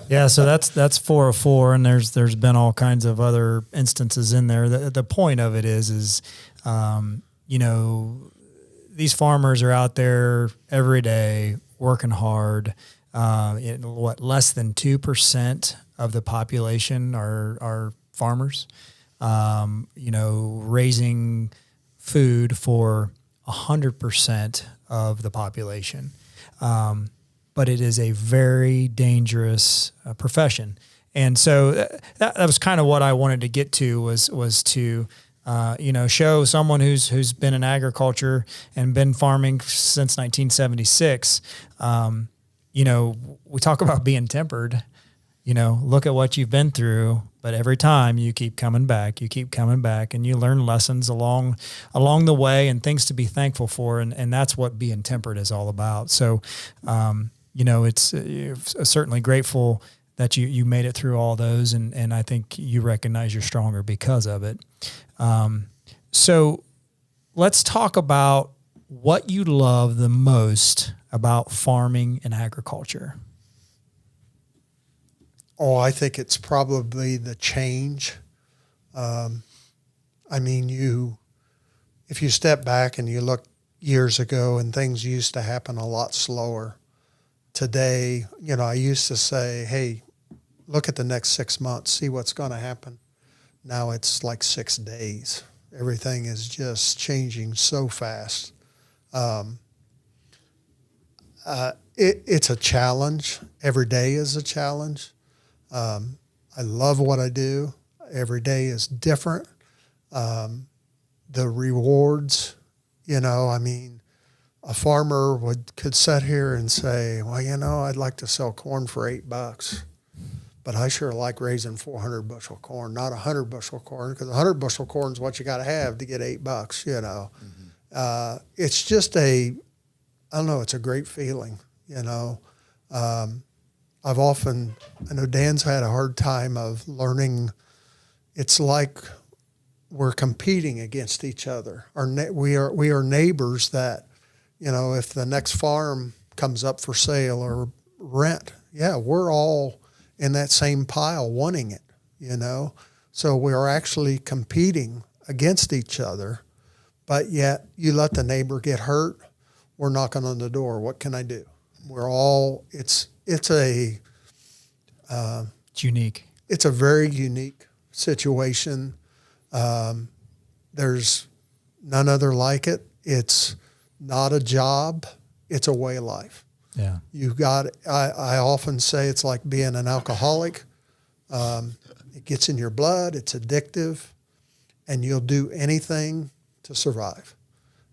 Yeah. So that's 404, and there's been all kinds of other instances in there. The point of it is, you know, these farmers are out there every day working hard. Less than 2% of the population are farmers, you know, raising food for 100% of the population. But it is a very dangerous profession. And so that was kind of what I wanted to get to was to, you know, show someone who's been in agriculture and been farming since 1976. You know, we talk about being tempered, you know, look at what you've been through, but every time you keep coming back, and you learn lessons along the way and things to be thankful for. And that's what being tempered is all about. So, you know, it's certainly grateful that you made it through all those. And I think you recognize you're stronger because of it. So let's talk about what you love the most about farming and agriculture. Oh, I think it's probably the change. I mean, if you step back and you look years ago, and things used to happen a lot slower. Today, you know, I used to say, hey, look at the next 6 months, see what's going to happen. Now it's like 6 days. Everything is just changing so fast. It's a challenge. Every day is a challenge. I love what I do. Every day is different. The rewards, you know, I mean, a farmer could sit here and say, well, you know, I'd like to sell corn for $8, but I sure like raising 400 bushel corn, not 100 bushel corn, because 100 bushel corn is what you got to have to get $8, you know. It's just I don't know, it's a great feeling, you know. I know Dan's had a hard time of learning. It's like we're competing against each other. We are neighbors that, you know, if the next farm comes up for sale or rent, yeah, we're all in that same pile wanting it, you know. So we're actually competing against each other, but yet you let the neighbor get hurt, we're knocking on the door. What can I do? We're all, it's unique. It's a very unique situation. There's none other like it. It's not a job. It's a way of life. Yeah. I often say it's like being an alcoholic. It gets in your blood. It's addictive, and you'll do anything to survive.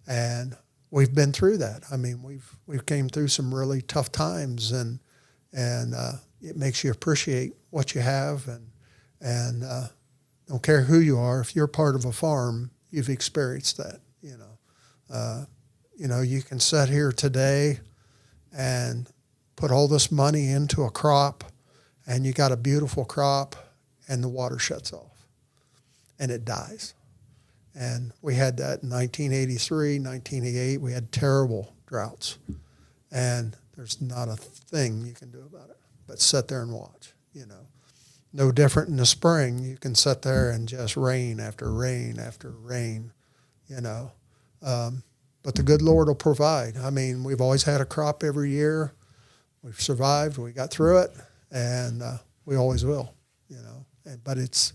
And we've been through that. I mean, we've came through some really tough times, and it makes you appreciate what you have, and don't care who you are. If you're part of a farm, you've experienced that. You know, you can sit here today and put all this money into a crop, and you got a beautiful crop, and the water shuts off, and it dies. And we had that in 1983, 1988. We had terrible droughts, and there's not a thing you can do about it but sit there and watch, you know. No different in the spring. You can sit there and just rain after rain after rain, you know. But the good Lord will provide. I mean, we've always had a crop every year. We've survived. We got through it, and we always will, you know. But it's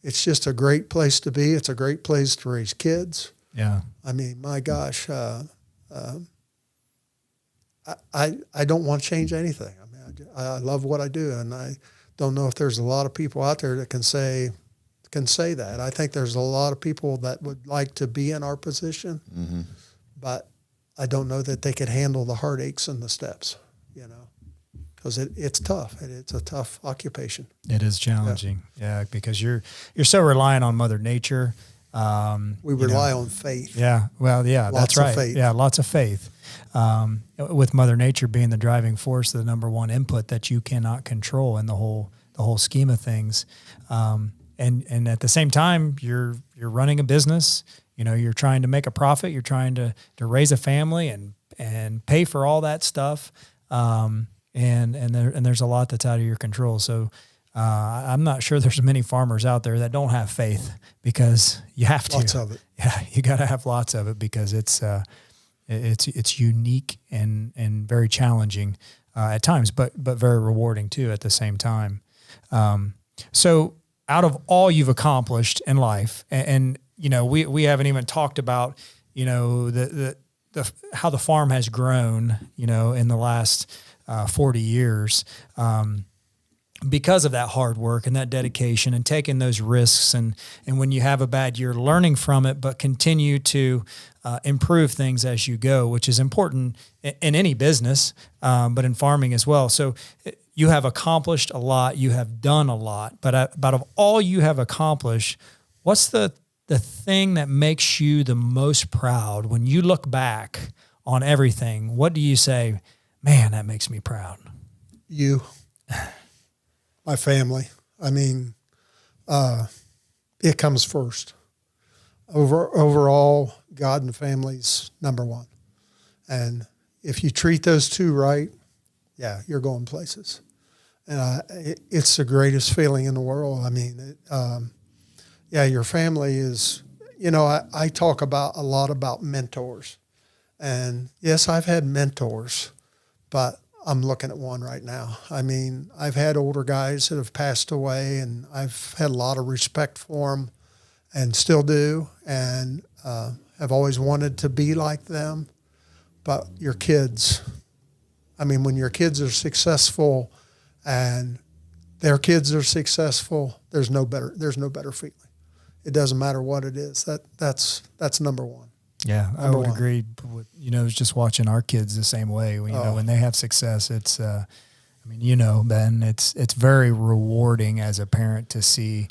just a great place to be. It's a great place to raise kids. Yeah. I mean, my gosh, I don't want to change anything. I mean, I love what I do, and I don't know if there's a lot of people out there that can say that. I think there's a lot of people that would like to be in our position, but I don't know that they could handle the heartaches and the steps, because it's tough. It's a tough occupation. It is challenging, because you're so reliant on Mother Nature. We rely on faith. Yeah, well, yeah, that's right. Faith. Yeah, lots of faith. With Mother Nature being the driving force, the number one input that you cannot control in the whole scheme of things. And at the same time, you're running a business. You're trying to make a profit. You're trying to raise a family and pay for all that stuff. And there's a lot that's out of your control. So I'm not sure there's many farmers out there that don't have faith, because you have to. Lots of it. Yeah, you got to have lots of it, because it's unique and very challenging at times, but very rewarding too at the same time. So out of all you've accomplished in life, and we haven't even talked about the how the farm has grown in the last 40 years. Because of that hard work and that dedication and taking those risks, and when you have a bad year, learning from it, but continue to improve things as you go, which is important in any business, but in farming as well. So you have accomplished a lot, you have done a lot, but out of all you have accomplished, what's the thing that makes you the most proud when you look back on everything? What do you say, man, that makes me proud? You. My family. I mean, it comes first. Overall, God and family's number one. And if you treat those two right, you're going places. And it's the greatest feeling in the world. I mean, your family is, I talk a lot about mentors. And yes, I've had mentors, but I'm looking at one right now. I mean, I've had older guys that have passed away, and I've had a lot of respect for them and still do, and have always wanted to be like them. But your kids, I mean, when your kids are successful and their kids are successful, there's no better feeling. It doesn't matter what it is. That's number one. Yeah, I would agree. It's just watching our kids the same way. When they have success, it's, Ben, it's very rewarding as a parent to see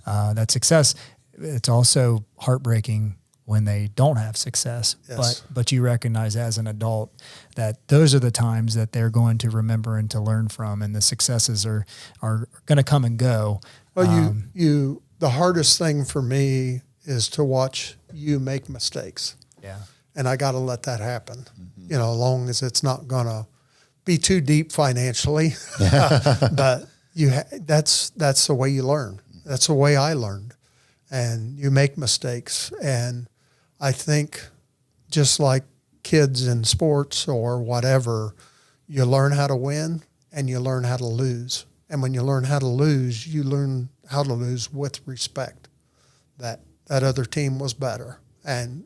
that success. It's also heartbreaking when they don't have success. Yes. But you recognize as an adult that those are the times that they're going to remember and to learn from, and the successes are going to come and go. Well, the hardest thing for me is to watch you make mistakes. Yeah. And I got to let that happen, as long as it's not going to be too deep financially. But that's the way you learn. That's the way I learned. And you make mistakes. And I think just like kids in sports or whatever, you learn how to win and you learn how to lose. And when you learn how to lose, you learn how to lose with respect. That other team was better. And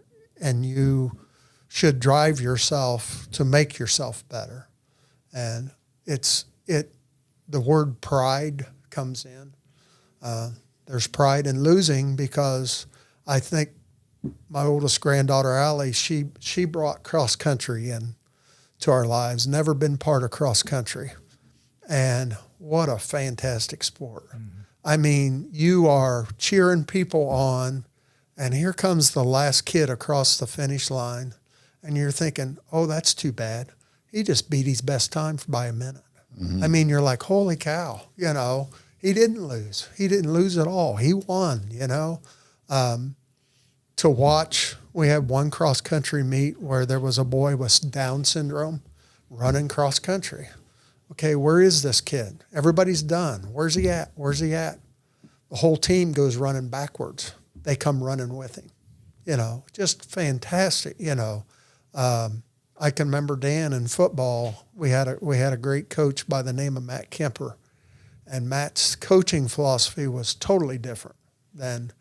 you should drive yourself to make yourself better. And the word pride comes in. There's pride in losing, because I think my oldest granddaughter, Allie, she brought cross country into our lives, never been part of cross country. And what a fantastic sport. Mm-hmm. I mean, you are cheering people on, and here comes the last kid across the finish line, and you're thinking, oh, that's too bad. He just beat his best time by a minute. Mm-hmm. I mean, you're like, holy cow, he didn't lose. He didn't lose at all. He won, To watch, we had one cross-country meet where there was a boy with Down syndrome running cross-country. Okay, where is this kid? Everybody's done. Where's he at? The whole team goes running backwards. They come running with him. Just fantastic, I can remember, Dan, in football, we had a great coach by the name of Matt Kemper. And Matt's coaching philosophy was totally different than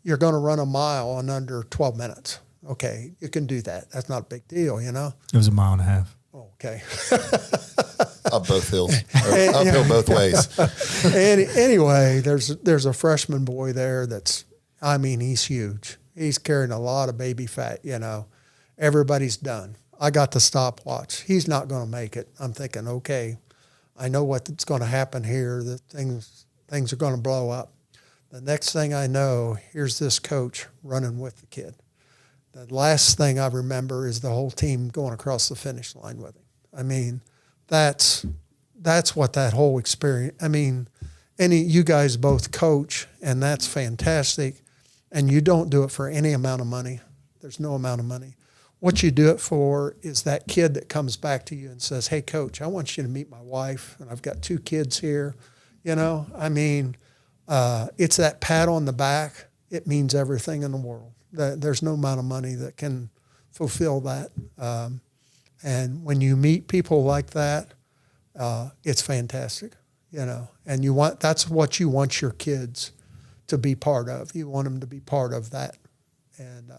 you're going to run a mile in under 12 minutes. Okay, you can do that. That's not a big deal, It was a mile and a half. Okay. Up both hills, or uphill both ways. Anyway, there's a freshman boy there he's huge. He's carrying a lot of baby fat, Everybody's done. I got the stopwatch. He's not going to make it. I'm thinking, okay, I know what's going to happen here. The things are going to blow up. The next thing I know, here's this coach running with the kid. The last thing I remember is the whole team going across the finish line with him. I mean, that's what that whole experience. I mean, you guys both coach, and that's fantastic. And you don't do it for any amount of money. There's no amount of money. What you do it for is that kid that comes back to you and says, hey, coach, I want you to meet my wife, and I've got 2 kids here. I mean, it's that pat on the back. It means everything in the world. There's no amount of money that can fulfill that. And when you meet people like that, it's fantastic, and that's what you want your kids to be part of. You want them to be part of that. And,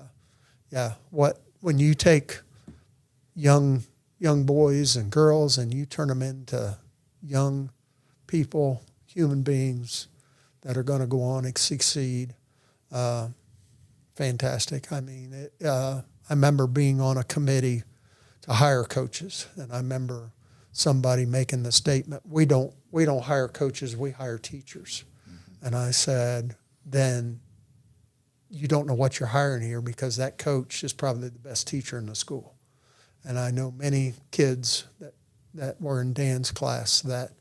when you take young boys and girls and you turn them into young people, human beings that are going to go on and succeed, fantastic. I mean, I remember being on a committee to hire coaches, and I remember somebody making the statement, we don't hire coaches, we hire teachers. Mm-hmm. And I said, then you don't know what you're hiring here, because that coach is probably the best teacher in the school. And I know many kids that were in Dan's class that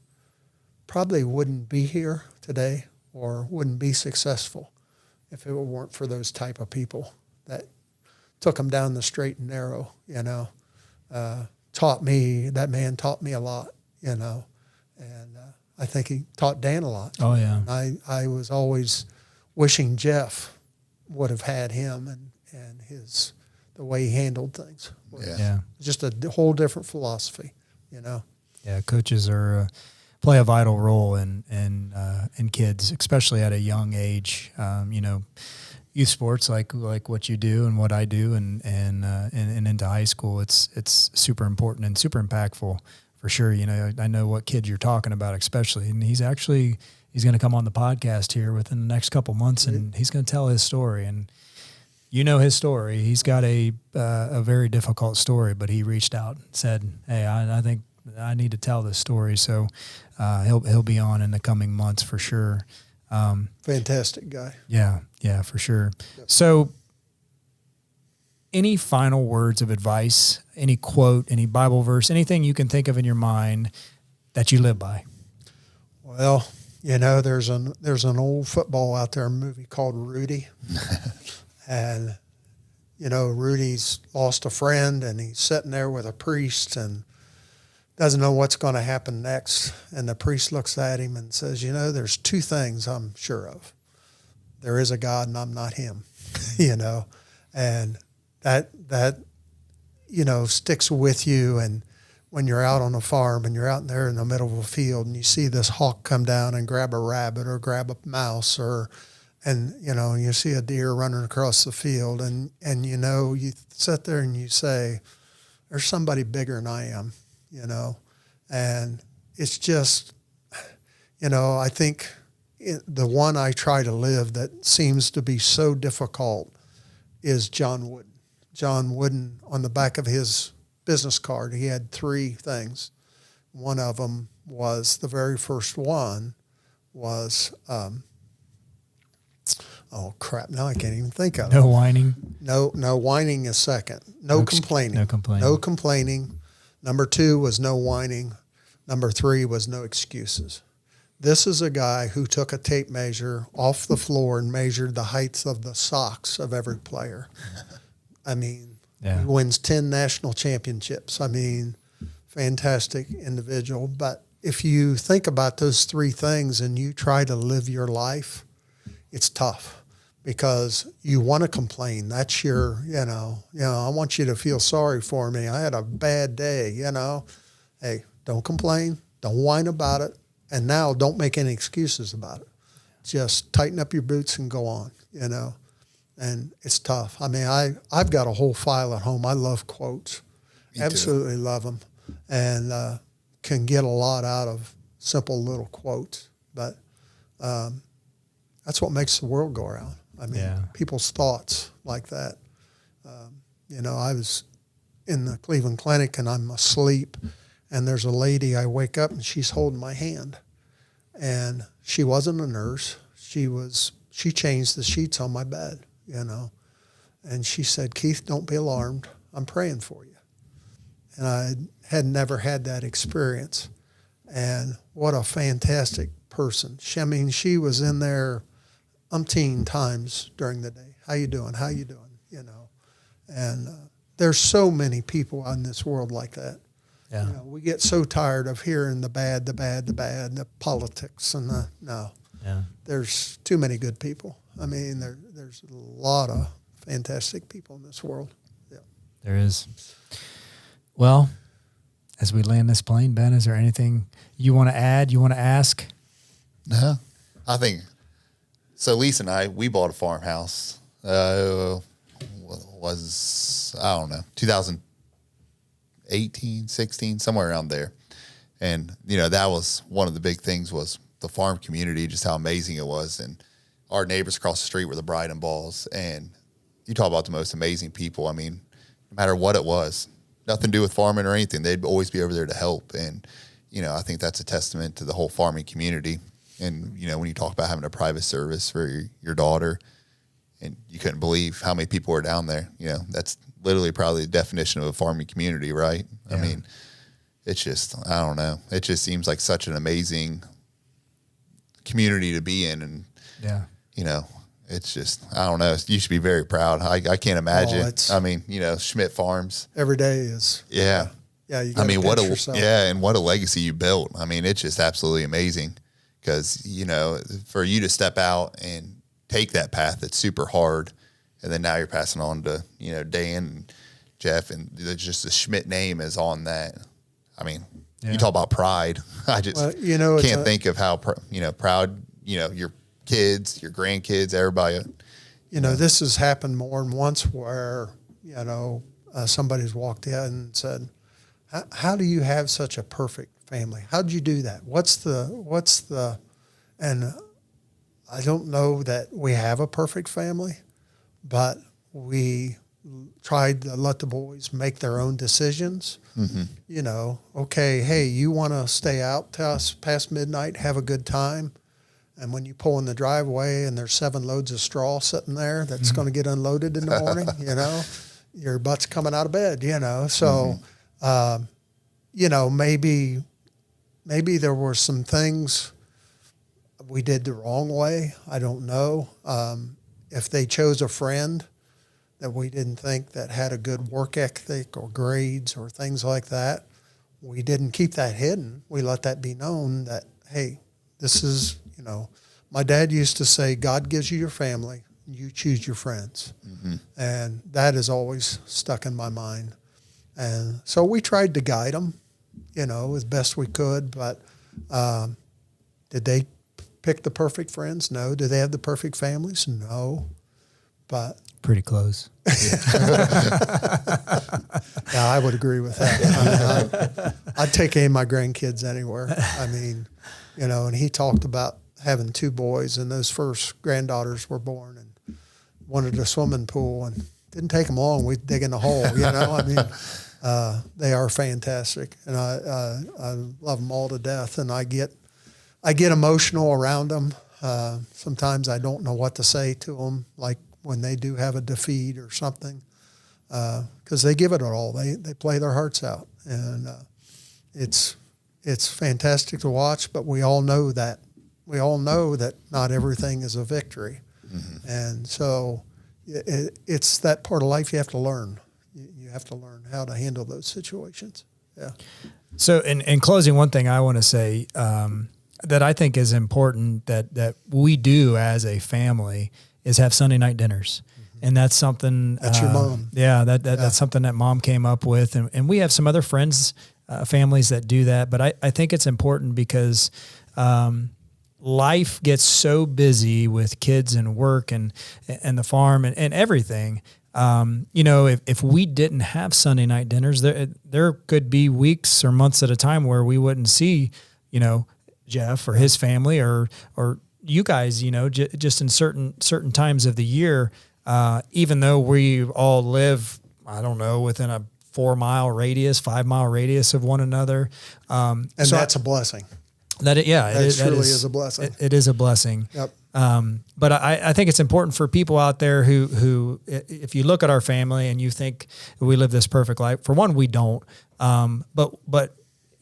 probably wouldn't be here today or wouldn't be successful if it weren't for those type of people that took them down the straight and narrow, that man taught me a lot, and I think he taught Dan a lot. Oh, yeah. I was always wishing Jeff would have had him and the way he handled things. Yeah. Just a whole different philosophy, Yeah, coaches play a vital role in kids, especially at a young age. Youth sports like what you do and what I do, and into high school, it's super important and super impactful for sure. I know what kid you're talking about, especially, and he's going to come on the podcast here within the next couple months, and he's going to tell his story. And his story. He's got a very difficult story, but he reached out and said, "Hey, I think I need to tell this story." So he'll be on in the coming months for sure. Fantastic guy. Yeah, for sure. Yep. So any final words of advice, any quote, any Bible verse, anything you can think of in your mind that you live by? Well, there's an old football out there movie called Rudy. And, Rudy's lost a friend, and he's sitting there with a priest and doesn't know what's going to happen next. And the priest looks at him and says, there's 2 things I'm sure of. There is a God, and I'm not him, and that sticks with you. And when you're out on a farm and you're out there in the middle of a field and you see this hawk come down and grab a rabbit or grab a mouse, and you see a deer running across the field, and you sit there and you say, there's somebody bigger than I am, and it's just, I think the one I try to live that seems to be so difficult is John Wooden. John Wooden, on the back of his business card, he had 3 things. One of them was, the very first one was, oh crap! Now I can't even think of it. No whining. No, whining is second. No complaining. No complaining. No complaining. Number 2 was no whining. Number 3 was no excuses. This is a guy who took a tape measure off the floor and measured the heights of the socks of every player. I mean, he wins 10 national championships. I mean, fantastic individual. But if you think about those 3 things and you try to live your life, it's tough, because you want to complain. That's your, I want you to feel sorry for me. I had a bad day, Hey, don't complain. Don't whine about it. And now don't make any excuses about it. Just tighten up your boots and go on, And it's tough. I mean, I've got a whole file at home. I love quotes. Me Absolutely too. love them. and can get a lot out of simple little quotes. But that's what makes the world go around. I mean, people's thoughts like that. I was in the Cleveland Clinic and I'm asleep, and there's a lady, I wake up and she's holding my hand. And she wasn't a nurse. She changed the sheets on my bed, And she said, "Keith, don't be alarmed. I'm praying for you." And I had never had that experience. And what a fantastic person. She was in there umpteen times during the day. How you doing? How you doing? And there's so many people in this world like that. Yeah. We get so tired of hearing the bad, the politics, and there's too many good people. I mean, there's a lot of fantastic people in this world. Yeah. There is. Well, as we land this plane, Ben, is there anything you want to add? You want to ask? No, I think so. Lisa and I, we bought a farmhouse. I don't know, 2018, 16, somewhere around there. And, that was one of the big things was the farm community, just how amazing it was. And our neighbors across the street were the Bride and Balls. And you talk about the most amazing people. I mean, no matter what it was, nothing to do with farming or anything, they'd always be over there to help. And, I think that's a testament to the whole farming community. And, when you talk about having a private service for your daughter, and you couldn't believe how many people were down there, that's literally probably the definition of a farming community, right? Yeah. I mean, it's just, I don't know. It just seems like such an amazing community to be in. And, it's just, I don't know. You should be very proud. I can't imagine. Schmidt Farms. Every day is. Yeah. Yeah. You gotta yourself. And what a legacy you built. I mean, it's just absolutely amazing because, for you to step out and take that path that's super hard, and then now you're passing on to Dan and Jeff, and just the Schmidt name is on that. I mean, you talk about pride. I just can't think of how proud your kids, your grandkids, everybody. This has happened more than once where somebody's walked in and said, "How do you have such a perfect family? How'd you do that? What's the?" And I don't know that we have a perfect family, but we tried to let the boys make their own decisions. Mm-hmm. Okay, hey, you want to stay out till us past midnight, have a good time, and when you pull in the driveway and there's 7 loads of straw sitting there that's going to get unloaded in the morning, your butt's coming out of bed, So, maybe there were some things we did the wrong way. I don't know. If they chose a friend that we didn't think that had a good work ethic or grades or things like that, we didn't keep that hidden. We let that be known that, hey, this is, my dad used to say, God gives you your family, you choose your friends. Mm-hmm. And that has always stuck in my mind. And so we tried to guide them, as best we could, but did they pick the perfect friends? No. Do they have the perfect families? No. But pretty close. Yeah, I would agree with that. I'd take any of my grandkids anywhere. I mean, and he talked about having 2 boys, and those first granddaughters were born and wanted a swimming pool, and didn't take them long. We'd dig in the hole, I mean, they are fantastic, and I love them all to death, and I get emotional around them. Sometimes I don't know what to say to them, like when they do have a defeat or something, because they give it all. They play their hearts out, and it's fantastic to watch. But we all know that not everything is a victory, mm-hmm. and so it's that part of life you have to learn. You have to learn how to handle those situations. Yeah. So in closing, one thing I want to say that I think is important that we do as a family is have Sunday night dinners. Mm-hmm. And that's something. That's your mom. Yeah, that's something that Mom came up with. And we have some other friends, families that do that. But I think it's important because life gets so busy with kids and work and the farm and everything. If we didn't have Sunday night dinners, there could be weeks or months at a time where we wouldn't see, Jeff or his family or you guys, just in certain times of the year, even though we all live, I don't know, within a 4-mile radius, 5-mile radius of one another. And so that's a blessing. That truly is a blessing. It is a blessing. Yep. But I think it's important for people out there who, if you look at our family and you think we live this perfect life, for one, we don't. But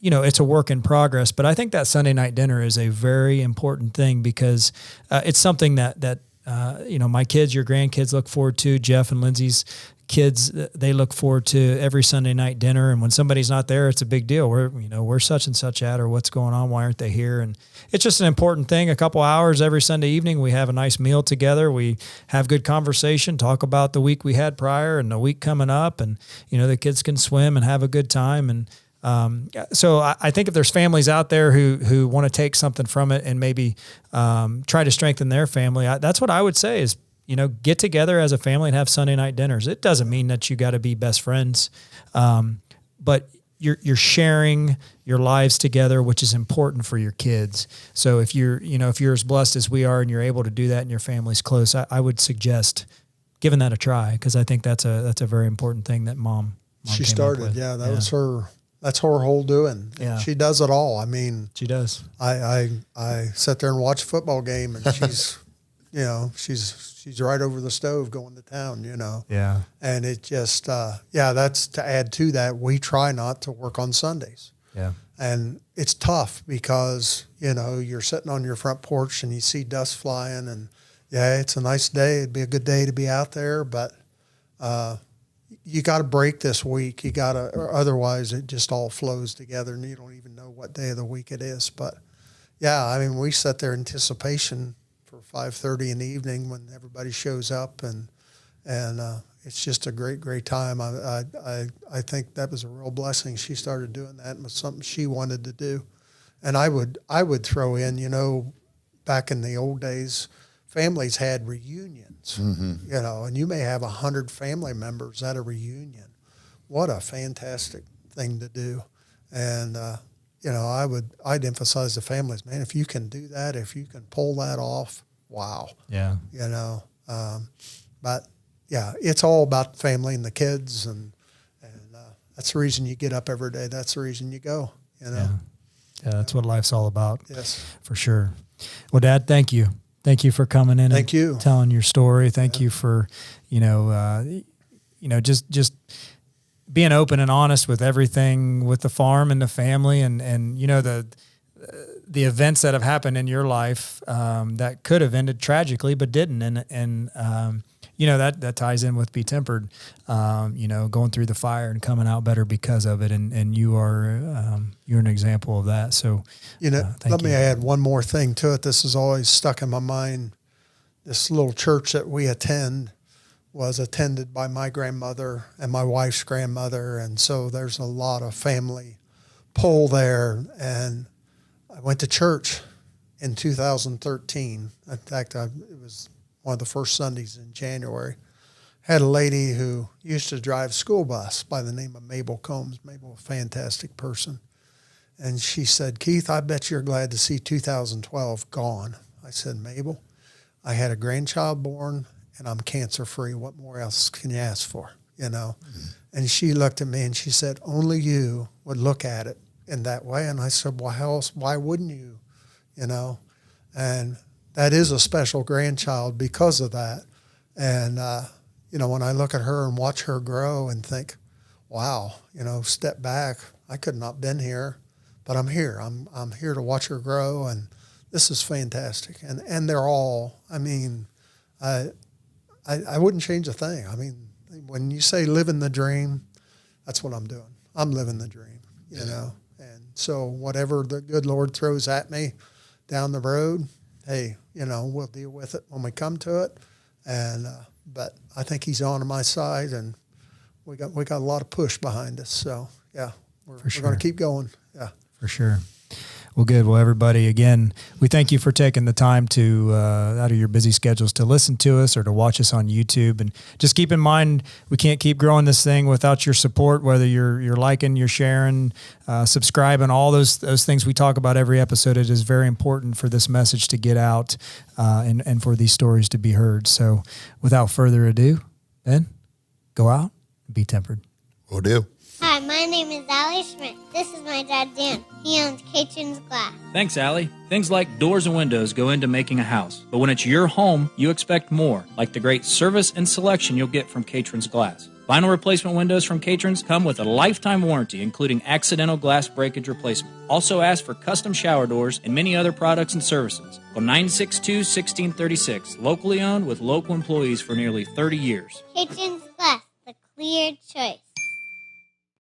it's a work in progress. But I think that Sunday night dinner is a very important thing because it's something that my kids, your grandkids look forward to. Jeff and Lindsay's kids, they look forward to every Sunday night dinner. And when somebody's not there, it's a big deal. We're such and such at, or what's going on? Why aren't they here? And it's just an important thing. A couple hours every Sunday evening, we have a nice meal together. We have good conversation, talk about the week we had prior and the week coming up. And, the kids can swim and have a good time. And, so I think if there's families out there who want to take something from it and maybe, try to strengthen their family, that's what I would say is, get together as a family and have Sunday night dinners. It doesn't mean that you got to be best friends, but you're sharing your lives together, which is important for your kids. So if you're as blessed as we are and you're able to do that and your family's close, I would suggest giving that a try because I think that's a very important thing that mom she came started. up with. Yeah, was her. That's her whole doing. Yeah. She does it all. I mean, She does. I sit there and watch a football game, and she's, she's right over the stove going to town, Yeah. And it just, that's to add to that. We try not to work on Sundays. Yeah. And it's tough because, you're sitting on your front porch and you see dust flying and it's a nice day. It'd be a good day to be out there, but, you got to break this week. You got to, or otherwise it just all flows together and you don't even know what day of the week it is. But we sit there in anticipation for 5:30 in the evening when everybody shows up and it's just a great time. I think that was a real blessing. She started doing that and it was something she wanted to do. And I would throw in, back in the old days, families had reunions, and you may have 100 family members at a reunion. What a fantastic thing to do. And, I'd emphasize the families, man, if you can do that, if you can pull that off, wow. Yeah. But it's all about the family and the kids. And that's the reason you get up every day. That's the reason you go, Yeah, that's what life's all about. Yes. For sure. Well, Dad, thank you. Thank you for coming in Thank you. telling your story. Thank you for, just being open and honest with everything with the farm and the family and the events that have happened in your life that could have ended tragically but didn't. And that ties in with BeTempered, going through the fire and coming out better because of it. And you're an example of that. So, let me add one more thing to it. This is always stuck in my mind. This little church that we attend was attended by my grandmother and my wife's grandmother. And so there's a lot of family pull there. And I went to church in 2013. In fact, it was one of the first Sundays in January. Had a lady who used to drive school bus by the name of Mabel Combs. Mabel, a fantastic person. And she said, Keith, I bet you're glad to see 2012 gone. I said, Mabel, I had a grandchild born and I'm cancer-free. What more else can you ask for, And she looked at me and she said, only you would look at it in that way. And I said, well, how else? Why wouldn't you, And that is a special grandchild because of that. And, when I look at her and watch her grow and think, wow, step back, I could not have been here, but I'm here. I'm here to watch her grow. And this is fantastic. And they're all, I wouldn't change a thing. When you say living the dream, that's what I'm doing. I'm living the dream, And so whatever the good Lord throws at me down the road, hey, we'll deal with it when we come to it. And but I think he's on my side, and we got a lot of push behind us. So we're going to keep going. Yeah, for sure. Well, good. Well, everybody, again, we thank you for taking the time to, out of your busy schedules, to listen to us or to watch us on YouTube. And just keep in mind, we can't keep growing this thing without your support, whether you're liking, you're sharing, subscribing, all those things we talk about every episode. It is very important for this message to get out and for these stories to be heard. So without further ado, Ben, go out and be tempered. Will do. Hi, my name is Allie Schmidt. This is my dad, Dan. He owns Catron's Glass. Thanks, Allie. Things like doors and windows go into making a house. But when it's your home, you expect more, like the great service and selection you'll get from Catron's Glass. Vinyl replacement windows from Catron's come with a lifetime warranty, including accidental glass breakage replacement. Also ask for custom shower doors and many other products and services. Call 962-1636, locally owned with local employees for nearly 30 years. Catron's Glass, the clear choice.